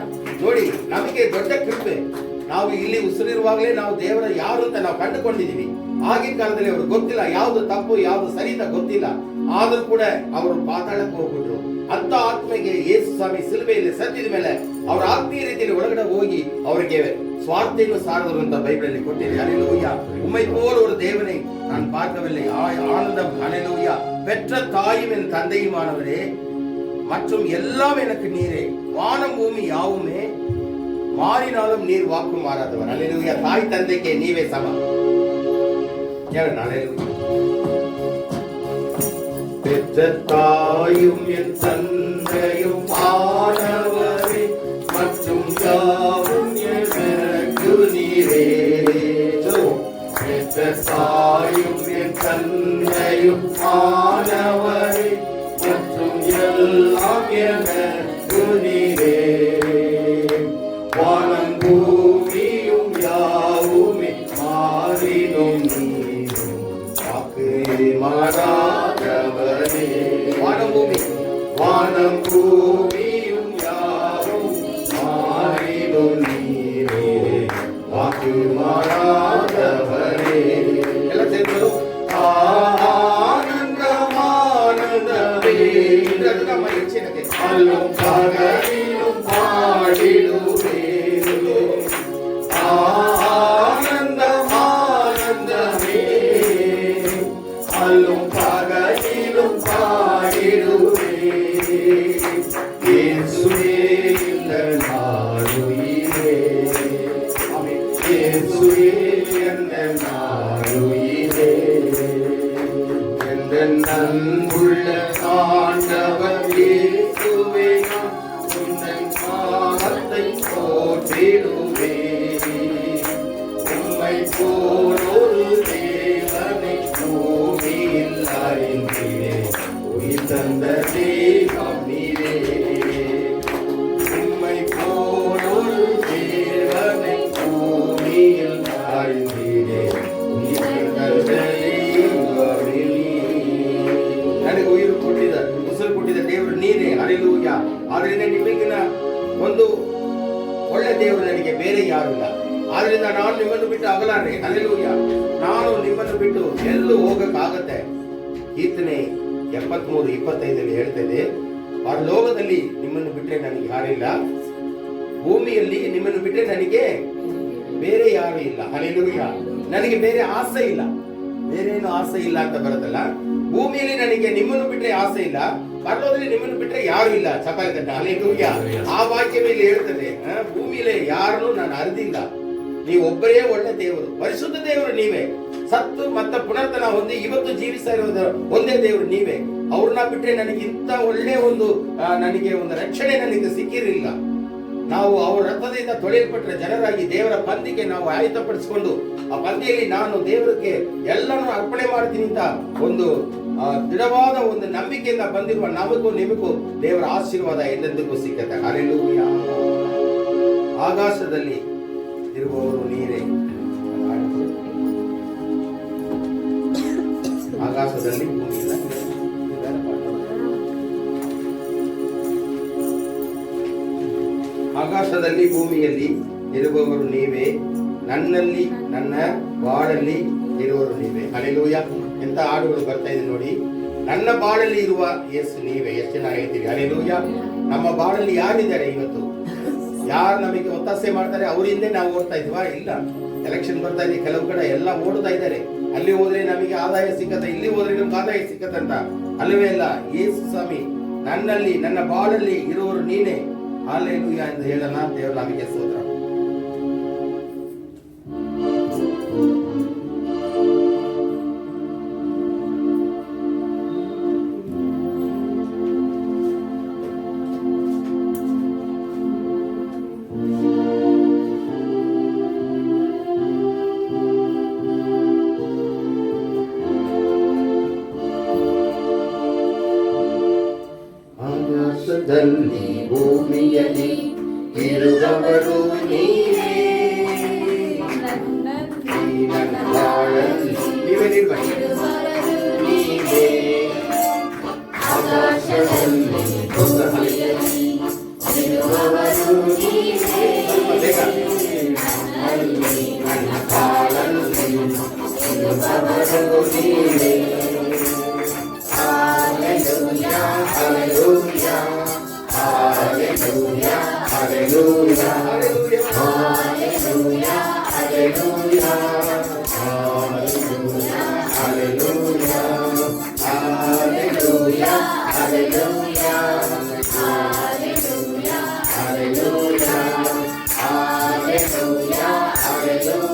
Speaker 1: ನೋಡಿ, ನಮಗೆ ದೊಡ್ಡ ಕೃಪೆ. ನಾವು ಇಲ್ಲಿ ಉಸಿರಿರುವಾಗಲೇ ನಾವು ದೇವರ ಯಾರು ಅಂತ ನಾವು ಕಂಡುಕೊಂಡಿದೀವಿ. ಆಗಿನ ಕಾಲದಲ್ಲಿ ಅವರು ಗೊತ್ತಿಲ್ಲ, ಯಾವ್ದು ತಪ್ಪು ಯಾವ್ದು ಸರಿ ಅಂತ ಗೊತ್ತಿಲ್ಲ. ಆದ್ರೂ ಕೂಡ ಅವರು ಪಾತಾಳಕ್ಕೆ ಹೋಗ್ಬಿಟ್ರು. ಅಂತ ಆತ್ಮೆಗೆ ಯೇಸು ಸ್ವಾಮಿ ಶಿಲುಬೆಯಲ್ಲಿ ಸತ್ತಿದ ಮೇಲೆ ಅವರ ಆತ್ಮೀಯ ರೀತಿಯಲ್ಲಿ ಒಳಗಡೆ ಹೋಗಿ ಅವರಿಗೆ ಸ್ವಾರ್ಥೆಯನ್ನು ಸಾರಿದರು ಅಂತ ಬೈಬಲಲ್ಲಿ ಕೊಟ್ಟಿದೆ. ಹಲ್ಲೆಲೂಯಾ. உம்மை போல் ஒரு தேவனை நான் பார்க்கவில்லை. ஆனந்தம். ஹல்லேலூயா. பெற்ற தாயும் என் தந்தையுமானவரே மற்றும் எல்லாம் எனக்கு நீரே. வானம் பூமி யாவுமே மாறினாலும் நீர் வாக்கு மாறாதவர். ஹல்லேலூயா. தாய் தந்தைக்கு நீவே சமம். ஹல்லேலூயா. பெற்ற தாயும் என் தந்தையும் ஆனவரே மற்றும் யாவும் எனக்கு நீரே. பெற்ற தாயும் என் தந்தையும் ஆனவரே மற்றும் எல்லாம் எனக்கு நீரே. தேடுவே உம்மை போல் ஒரு தேவனை பூமியில் அறிந்தேன் உயிர் தந்த தெய்வம் நீரே உம்மை போல் ஒரு தேவனை பூமியில் அறிந்தேன் உயிர் தந்த தெய்வம் நீரே. ನನಗೆ ಉಯಿರು ಕೊಟ್ಟಿದ ಉಸಿರು ಕೊಟ್ಟಿದ ದೇವರು ನೀನೇ. ಹಲ್ಲೆಲೂಯಾ. ಆದ್ರಿಂದ ನಿಮಗಿನ ಒಂದು ಒಳ್ಳೆ ದೇವರು ನನಗೆ ಬೇರೆ ಯಾರು ಇಲ್ಲ. ಆದ್ರಿಂದ ನಾನು ನಿಮ್ಮನ್ನು ಬಿಟ್ಟು ಅಗಲಾರೆ. ಹಲ್ಲೆಲೂಯಾ. ನಾನು ನಿಮ್ಮನ್ನು ಬಿಟ್ಟು ಎಲ್ಲೂ ಹೋಗಕ್ಕಾಗತ್ತೆ. ಕೀರ್ತನೆ 73:25 ಹೇಳ್ತದೆ, ಪರಲೋಕದಲ್ಲಿ ನಿಮ್ಮನ್ನು ಬಿಟ್ಟರೆ ನನಗೆ ಯಾರಿಲ್ಲ, ಭೂಮಿಯಲ್ಲಿ ನಿಮ್ಮನ್ನು ಬಿಟ್ಟರೆ ನನಗೆ ಬೇರೆ ಯಾರು ಇಲ್ಲ. ಹಲ್ಲೆಲೂಯಾ. ನನಗೆ ಬೇರೆ ಆಸೆ ಇಲ್ಲ, ಬೇರೇನು ಆಸೆ ಇಲ್ಲ ಅಂತ ಬರುತ್ತಲ್ಲ. ಭೂಮಿಯಲ್ಲಿ ನನಗೆ ನಿಮ್ಮನ್ನು ಬಿಟ್ಟರೆ ಆಸೆ ಇಲ್ಲ, ಪರಲೋಕದಲ್ಲಿ ನಿಮ್ಮನ್ನು ಬಿಟ್ಟರೆ ಯಾರು ಇಲ್ಲ. ಚಪಾಲಿ ತಟ್ಟ. ಹಲ್ಲೆಲೂಯಾ. ಆ ವಾಕ್ಯ ಮೇಲೆ ಹೇಳ್ತದೆ, ಭೂಮಿಯಲ್ಲಿ ಯಾರನ್ನು ನಾನು ಅರಿದಿಲ್ಲ, ನೀವು ಒಬ್ಬರೇ ಒಳ್ಳೆ ದೇವರು, ಪರಿಶುದ್ಧ ದೇವರು ನೀವೇ. ಸತ್ತು ಮತ್ತೆ ಪುನರ್ತನ ಹೊಂದಿ ಇವತ್ತು ಜೀವಿಸ್ತಾ ಇರೋದು ಒಂದೇ ದೇವರು ನೀವೇ. ಅವ್ರನ್ನ ಬಿಟ್ಟರೆ ನನಗೆ ಇಂಥ ಒಳ್ಳೆ ಒಂದು ನನಗೆ ಒಂದು ರಕ್ಷಣೆ ನನಗೆ ಸಿಕ್ಕಿರಲಿಲ್ಲ. ನಾವು ಅವರ ರಕ್ತದಿಂದ ತೊಳೆಯಲ್ಪಟ್ಟ ಜನರಾಗಿ ದೇವರ ಪಂದ್ಯಕ್ಕೆ ನಾವು ಆಯುಧಪಡಿಸಿಕೊಂಡು ಆ ಪಂದ್ಯದಲ್ಲಿ ನಾನು ದೇವರಿಗೆ ಎಲ್ಲನೂ ಅರ್ಪಣೆ ಮಾಡ್ತೀನಿ ಅಂತ ಒಂದು ದೃಢವಾದ ಒಂದು ನಂಬಿಕೆಯಿಂದ ಬಂದಿರುವ ನಮಗೂ ನಿಮಗೂ ದೇವರ ಆಶೀರ್ವಾದ ಎಂದೆಂದಿಗೂ ಸಿಕ್ಕತ್ತೆ. ಹಲ್ಲೆಲೂಯಾ. ಆಕಾಶದಲ್ಲಿ ಇರುವವರು ನೀರೇ, ಆಕಾಶದಲ್ಲಿ ಆಕಾಶದಲ್ಲಿ ಭೂಮಿಯಲ್ಲಿ ಇರುವವರು ನೀವೇ, ನನ್ನಲ್ಲಿ ನನ್ನ ಬಾಳಲ್ಲಿ ಇರುವವರು ನೀವೇ. ಹಲ್ಲೆಲೂಯಾ. ಎಂತ ಹಾಡುಗಳು ಬರ್ತಾ ಇದೆ ನೋಡಿ. ನನ್ನ ಬಾಳಲ್ಲಿ ಇರುವ ಯೇಸು ನೀವೇ. ಎಷ್ಟು ಜನ ಹೇಳ್ತೀರಿ ಹಲ್ಲೆಲೂಯಾ. ನಮ್ಮ ಬಾಳಲ್ಲಿ ಯಾರಿದ್ದಾರೆ ಇವತ್ತು? ಯಾರು ನಮಗೆ ಒತ್ತಾಸೆ ಮಾಡ್ತಾರೆ ಅವರಿಂದೇ ನಾವು ಓಡ್ತಾ ಇದ್ವಾ? ಇಲ್ಲ. ಎಲೆಕ್ಷನ್ ಬರ್ತಾ ಇದೆ, ಕೆಲವು ಕಡೆ ಎಲ್ಲ ಓಡ್ತಾ ಇದ್ದಾರೆ. ಅಲ್ಲಿ ಹೋದ್ರೆ ನಮಗೆ ಆದಾಯ ಸಿಕ್ಕತ್ತೆ, ಇಲ್ಲಿ ಹೋದ್ರೆ ನಮ್ಗೆ ಆದಾಯ ಸಿಕ್ಕತ್ತಂತ. ಅಲ್ಲವೇ ಇಲ್ಲ. ಯೇಸು ಸ್ವಾಮಿ ನನ್ನಲ್ಲಿ ನನ್ನ ಬಾಳಲ್ಲಿ ಇರುವವರು ನೀನೇ. ಹಲ್ಲೆಲೂಯಾ ಎಂದು ಹೇಳೋಣ. ದೇವರ ನಮಗೆ ಸ್ತೋತ್ರ. ಆಕಾಶದಲ್ಲಿ ಭೂಮಿಯಲ್ಲಿ ಇರುವವರು ನೀವೇ, ನನ್ನ ಬಾಳಲ್ಲಿ ನೀವೇ ನೀವೇ. ಆಕಾಶದಲ್ಲಿ ಭೂಮಿಯಲ್ಲಿ ಇರುವವರು ನೀವೇ, ನನ್ನ ಬಾಳಲ್ಲಿ ಇರುವವರು ನೀವೇ. Hallelujah, hallelujah, hallelujah, hallelujah, hallelujah, hallelujah, hallelujah, hallelujah, hallelujah, hallelujah, hallelujah,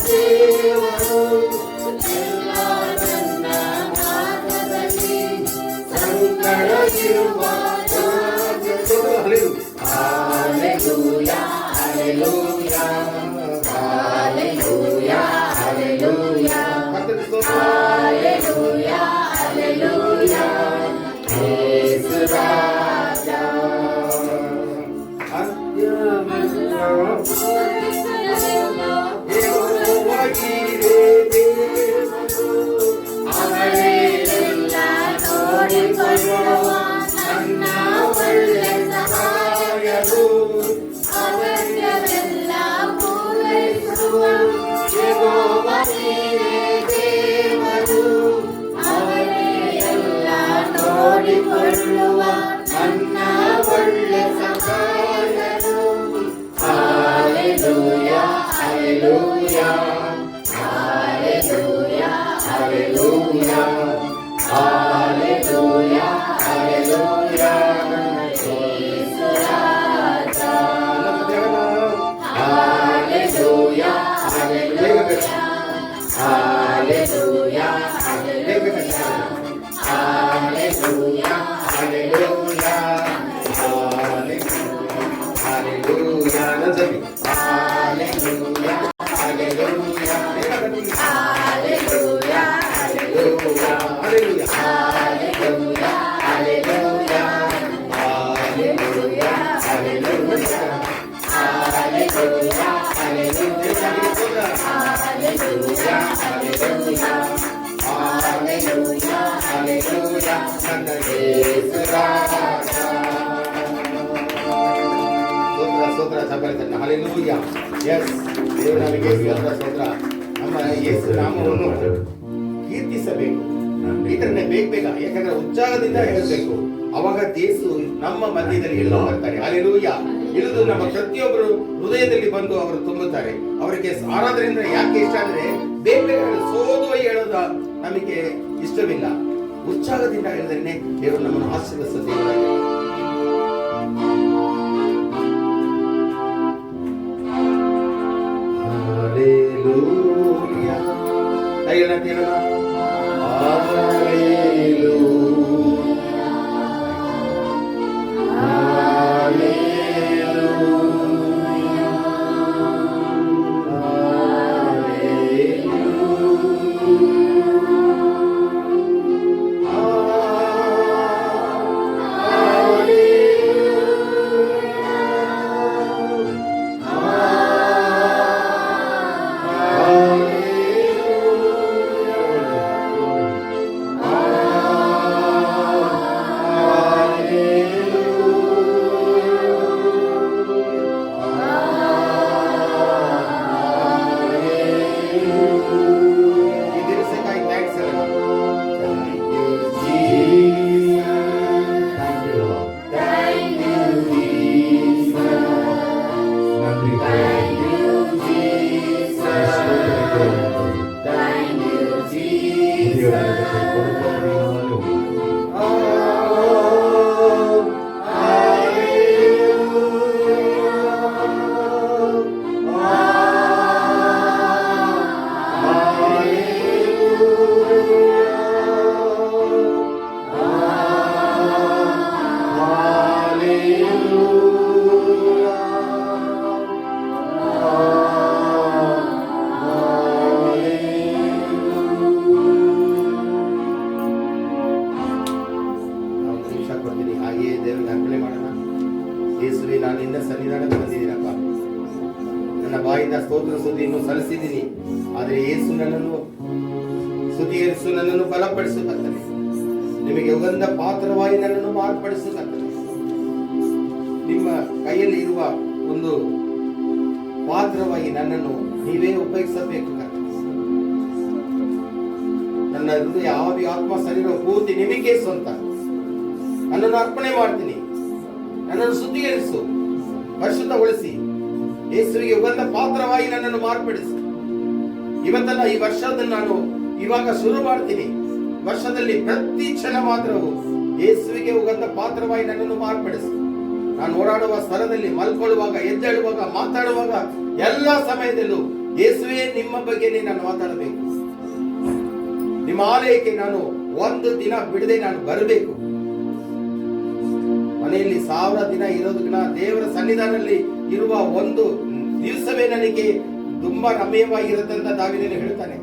Speaker 2: ದೇವರು Hallelujah, hallelujah, hallelujah, hallelujah, hallelujah, hallelujah, ಯೇಸು ರಾಜ. ಅವರೆಲ್ಲ ನೋಡಿಕೊಳ್ಳುವ ನನ್ನ ಒಳ್ಳೆ ಸಹಾಯರು, ಅವರೆಲ್ಲ ಪೂರೈಸುವ ಯೆಹೋವ ನೀನೇ ದೇವರು. ಅವರೆಲ್ಲ ನೋಡಿಕೊಳ್ಳುವ ನನ್ನ ಒಳ್ಳೆ ಸಹಾಯರು. Hallelujah, hallelujah, hallelujah, hallelujah, hallelujah, hallelujah, ಯೇಸು ರಾಜ. Hallelujah, hallelujah, hallelujah, hallelujah, hallelujah, hallelujah,
Speaker 1: Hallelujah. Nazari.
Speaker 2: hallelujah, hallelujah, hallelujah, hallelujah,
Speaker 1: Hallelujah.
Speaker 2: hallelujah, hallelujah, hallelujah, hallelujah, hallelujah, hallelujah, hallelujah, hallelujah, ನನ್ನ ಯೇಸು ರಾಜ.
Speaker 1: ಸ್ತೋತ್ರ ಸಭಾರಿತನ ಹಲ್ಲೆಲೂಯಾ. ಎಸ್, ದೇವರು ನಮಗೆ ಸ್ತೋತ್ರ. ನಮ್ಮ ಯೇಸು ನಾಮವನ್ನು ಕೀರ್ತಿಸಬೇಕು. ಇದನ್ನೇ ಬೇಗ ಯಾಕಂದ್ರೆ ಉತ್ಸಾಹದಿಂದ ಹೇಳಬೇಕು. ಅವಾಗ ಯೇಸು ನಮ್ಮ ಮಧ್ಯದಲ್ಲಿ ಇಳಿದು ಬರ್ತಾರೆ. ಹಲ್ಲೆಲೂಯಾ. ಇಳಿದು ನಮ್ಮ ಪ್ರತಿಯೊಬ್ಬರು ಹೃದಯದಲ್ಲಿ ಬಂದು ಅವರು ತುಂಬುತ್ತಾರೆ. ಅವರಿಗೆ ಆರಾಧನೆಯಿಂದ ಯಾಕೆ ಇಷ್ಟ ಅಂದ್ರೆ ಬೇಗ ಸೋದುವ ಹೇಳೋದ ನಮಗೆ ಇಷ್ಟವಿಲ್ಲ. ಉತ್ಸಾಹದಿಂದ ಹೇಳಿದ್ರೆ ದೇವರು ನಮ್ಮನ್ನು ಆಶೀರ್ವದಿಸುವ ದೇವರಾಗಿದೆ. Hallelujah. Ayun natin na.
Speaker 2: Hallelujah, hallelujah,
Speaker 1: ಈ ದಿವಸಕ್ಕಾಗಿ ಥ್ಯಾಂಕ್ಸ್ ಹೇಳೋಣ. ಒಂದು ನಿಮಿಷ ಕೊಡ್ತೀನಿ, ಹಾಗೆಯೇ ದೇವರಿಗೆ ಅರ್ಪಣೆ ಮಾಡೋಣ. ಯೇಸುವೆ, ನಾನು ನಿನ್ನ ಸನ್ನಿಧಾನಕ್ಕೆ ಬಂದಿದ್ದೀನಪ್ಪ. ನನ್ನ ಬಾಯಿಂದ ಸ್ತೋತ್ರ ಸ್ತುತಿಯನ್ನು ಸಲ್ಲಿಸಿದ್ದೀನಿ. ಆದರೆ ಯೇಸು ನನ್ನನ್ನು ಸ್ತುತಿಯೇರಿಸು, ನನ್ನನ್ನು ಬಲಪಡಿಸು ಕರ್ತನೇ. ನಿಮಗೆ ಉಗಂಧ ಪಾತ್ರವಾಗಿ ನನ್ನನ್ನು ಮಾರ್ಪಡಿಸು ಕರ್ತನೇ. ನಿಮ್ಮ ಕೈಯಲ್ಲಿ ಇರುವ ಒಂದು ಪಾತ್ರವಾಗಿ ನನ್ನನ್ನು ನೀವೇ ಉಪಯೋಗಿಸಬೇಕು ಕರ್ತನೇ. ನನ್ನ ಹೃದಯ ಆದಿ ಆತ್ಮ ಶರೀರ ಪೂರ್ತಿ ನಿಮಗೆ ಸ್ವಂತ. ನನ್ನನ್ನು ಅರ್ಪಣೆ ಮಾಡ್ತೀನಿ. ನನ್ನನ್ನು ಶುದ್ಧೀಕರಿಸು, ಪರಿಶುದ್ಧಗೊಳಿಸಿ. ಯೇಸುವಿಗೆ ಉಗಂಧ ಪಾತ್ರವಾಗಿ ನನ್ನನ್ನು ಮಾರ್ಪಡಿಸು. ಇವತ್ತಲ್ಲ, ಈ ವರ್ಷದಲ್ಲಿ ನಾನು ಇವಾಗ ಶುರು ಮಾಡ್ತೀನಿ. ವರ್ಷದಲ್ಲಿ ಪ್ರತಿ ಕ್ಷಣ ಮಾತ್ರವು ಯೇಸುವಿಗೆ ಉಗಂಧ ಪಾತ್ರವಾಗಿ ನನ್ನನ್ನು ಮಾರ್ಪಡಿಸು. ನಾನು ಓಡಾಡುವ ಸ್ಥಳದಲ್ಲಿ, ಮಲ್ಕೊಳ್ಳುವಾಗ, ಎದ್ದೇಳುವಾಗ, ಮಾತಾಡುವಾಗ, ಎಲ್ಲ ಸಮಯದಲ್ಲೂ ಯೇಸುವೇ ನಿಮ್ಮ ಬಗ್ಗೆನೇ ನಾನು ಮಾತಾಡಬೇಕು. ನಿಮ್ಮ ಆಲಯಕ್ಕೆ ನಾನು ಒಂದು ದಿನ ಬಿಡದೆ ನಾನು ಬರಬೇಕು. ಮನೆಯಲ್ಲಿ 1000 ದಿನ ಇರೋದಕ್ಕಿಂತ ದೇವರ ಸನ್ನಿಧಾನದಲ್ಲಿ ಇರುವ ಒಂದು ದಿವಸವೇ ನನಗೆ ತುಂಬಾ ರಮ್ಯವಾಗಿರುತ್ತೆ ಅಂತ ದಾವೀದನು ಹೇಳ್ತಾನೆ.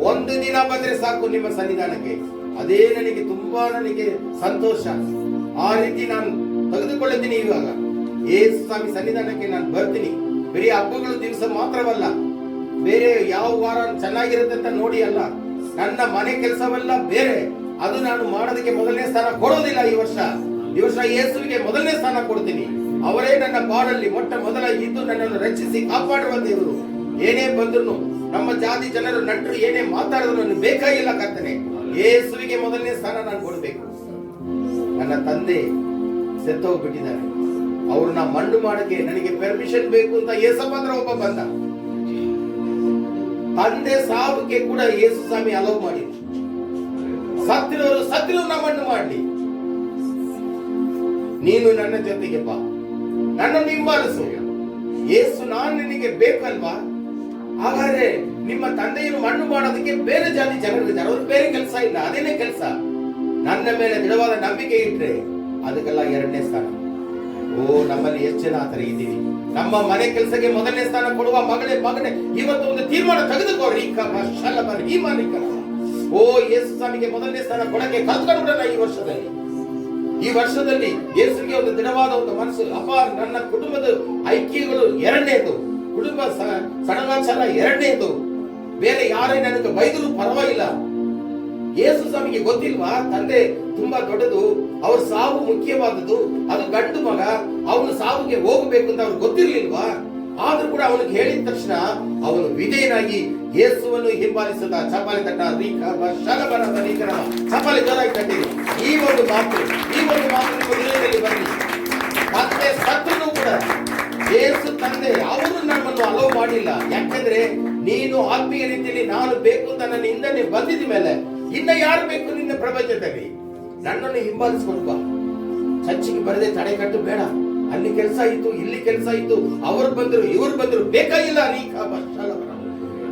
Speaker 1: ಒಂದು ದಿನ ಬಂದ್ರೆ ಸಾಕು ನಿಮ್ಮ ಸನ್ನಿಧಾನಕ್ಕೆ, ಅದೇ ನನಗೆ ತುಂಬಾ ಸಂತೋಷ. ಆ ರೀತಿ ನಾನು ತೆಗೆದುಕೊಳ್ಳುತ್ತೀನಿ. ಇವಾಗ ಯೇಸು ಸ್ವಾಮಿ ಸನ್ನಿಧಾನಕ್ಕೆ ನಾನು ಬರ್ತೀನಿ. ಬರೀ ಹಬ್ಬಗಳ ದಿವಸ ಮಾತ್ರವಲ್ಲ, ಬೇರೆ ಯಾವ ವಾರ ಚೆನ್ನಾಗಿರುತ್ತೆ ಅಂತ ನೋಡಿ ಅಲ್ಲ, ನನ್ನ ಮನೆ ಕೆಲಸವೆಲ್ಲ ಬೇರೆ, ಅದು ನಾನು ಮಾಡೋದಕ್ಕೆ ಮೊದಲನೇ ಸ್ಥಾನ ಕೊಡೋದಿಲ್ಲ. ಈ ವರ್ಷ ಯೇಸುವಿಗೆ ಮೊದಲನೇ ಸ್ಥಾನ ಕೊಡ್ತೀನಿ. ಅವರೇ ನನ್ನ ಬಾಳಲ್ಲಿ ಮೊಟ್ಟ ಮೊದಲ ಇದ್ದು ನನ್ನನ್ನು ರಕ್ಷಿಸಿ ಕಾಪಾಡುವ ದೇವರು. ಏನೇ ಬಂದ್ರು, ನಮ್ಮ ಜಾತಿ ಜನರು ನಟರು ಏನೇ ಮಾತಾಡಿದ್ರು ನನಗೆ ಬೇಕಾಗಿಲ್ಲ ಕರ್ತನೆ, ಯೇಸುವಿಗೆ ಮೊದಲನೇ ಸ್ಥಾನ ನಾನು ಕೊಡಬೇಕು. ನನ್ನ ತಂದೆ ಸತ್ತೋಗ್ಬಿಟ್ಟಿದ್ದಾರೆ, ಅವ್ರನ್ನ ಮಣ್ಣು ಮಾಡಕ್ಕೆ ನನಗೆ ಪರ್ಮಿಷನ್ ಬೇಕು ಅಂತ ಯೇಸಪ್ಪ ಹತ್ರ ಒಬ್ಬ ಬಂದ. ತಂದೆ ಸಾವುಗೆ ಕೂಡ ಯೇಸು ಸ್ವಾಮಿ ಅಲೋ ಮಾಡಿ, ಸತ್ತಿರೋರು ಮಣ್ಣು ಮಾಡ್ಲಿ, ನೀನು ನನ್ನ ಜೊತೆಗೆ ಬಾ, ನನ್ನನ್ನು ಹಿಂಬಾಲಿಸು. ಯೇಸು ನಾನು ನಿನಗೆ ಬೇಕಲ್ವಾ? ಹಾಗಾದ್ರೆ ನಿಮ್ಮ ತಂದೆಯನ್ನು ಮಣ್ಣು ಮಾಡೋದಕ್ಕೆ ಬೇರೆ ಜಾತಿ ಜನರಿದ್ದಾರೆ, ಅವ್ರಿಗೆ ಬೇರೆ ಕೆಲಸ ಇಲ್ಲ, ಅದೇನೇ ಕೆಲಸ. ನನ್ನ ಮೇಲೆ ದೃಢವಾದ ನಂಬಿಕೆ ಇಟ್ರೆ ಅದಕ್ಕೆಲ್ಲ 2ನೇ ಸ್ಥಾನ. ನಮ್ಮಲ್ಲಿ ಎಷ್ಟು ಜನ ಆತರ ಇದ್ದೀವಿ? ನಮ್ಮ ಮನೆ ಕೆಲಸಕ್ಕೆ ಮೊದಲನೇ ಸ್ಥಾನ ಕೊಡುವ ಮಗನೇ ಇವತ್ತು ಒಂದು ತೀರ್ಮಾನ ತೆಗೆದುಕೋ. ಯೇಸು ಸ್ವಾಮಿಗೆ ಮೊದಲನೇ ಸ್ಥಾನ ಕೊಡಕ್ಕೆ ಕಲ್ತ್ಕೊಂಡ್ಬಿಡೋಣ. ಈ ವರ್ಷದಲ್ಲಿ ಯೇಸುವಿಗೆ ಒಂದು ದೃಢವಾದ ಒಂದು ಮನಸ್ಸು. ಅಪ್ಪ, ನನ್ನ ಕುಟುಂಬದ ಐಕ್ಯಗಳು 2ನೇದು, ಕುಟುಂಬ ಸಡಲಾಚಾರ 2ನೇದು. ಬೇರೆ ಯಾರೇ ನನಗೆ ಬೈದರೂ ಪರವಾಗಿಲ್ಲ. ಯೇಸು ಸ್ವಾಮಿಗೆ ಗೊತ್ತಿಲ್ವಾ ತಂದೆ ತುಂಬಾ ದೊಡ್ಡದು, ಅವ್ರ ಸಾವು ಮುಖ್ಯವಾದದ್ದು, ಅದು ಗಂಡು ಮಗ, ಅವನು ಸಾವಿಗೆ ಹೋಗಬೇಕು ಅಂತ ಅವ್ರಿಗೆ ಗೊತ್ತಿರ್ಲಿಲ್ವಾ? ಆದ್ರೂ ಕೂಡ ಅವನಿಗೆ ಹೇಳಿದ ತಕ್ಷಣ ಅವನು ವಿಧೇಯನಾಗಿ ಯೇಸುವನ್ನು ಹಿಂಬಾಲಿಸದ ಚಪಾಲಿ ತಟ್ಟ ಚಪಾಲಿ ಜೋರಾಗಿ ತಟ್ಟಿರಿ. ಈ ಒಂದು ಮಾತು ಹೃದಯದಲ್ಲಿ ಬರಲಿ. ಮತ್ತೆ ಸತ್ತನು ಕೂಡ ಯೇಸು ತಂದೆ ಅವರು ನಮ್ಮನ್ನು ಅಲೋ ಮಾಡಿಲ್ಲ. ಯಾಕೆಂದ್ರೆ ನೀನು ಆತ್ಮೀಯ ರೀತಿಯಲ್ಲಿ ನಾನು ಬೇಕು ಅಂತ ನನ್ನ ಹಿಂದೆ ಬಂದಿದ ಮೇಲೆ ಇನ್ನ ಯಾರು ಬೇಕು ನಿನ್ನ ಪ್ರಪಂಚದಲ್ಲಿ? ನನ್ನನ್ನು ಹಿಂಬಾಲಿಸ್ಕೊಂಡು ಬಾ. ಚರ್ಚಿಗೆ ಬರದೆ ತಡೆ ಕಟ್ಟು ಬೇಡ. ಅಲ್ಲಿ ಕೆಲಸ ಇತ್ತು, ಇಲ್ಲಿ ಕೆಲಸ ಇತ್ತು, ಅವರು ಬಂದ್ರು, ಇವರು ಬಂದ್ರು, ಬೇಕಾಗಿಲ್ಲ.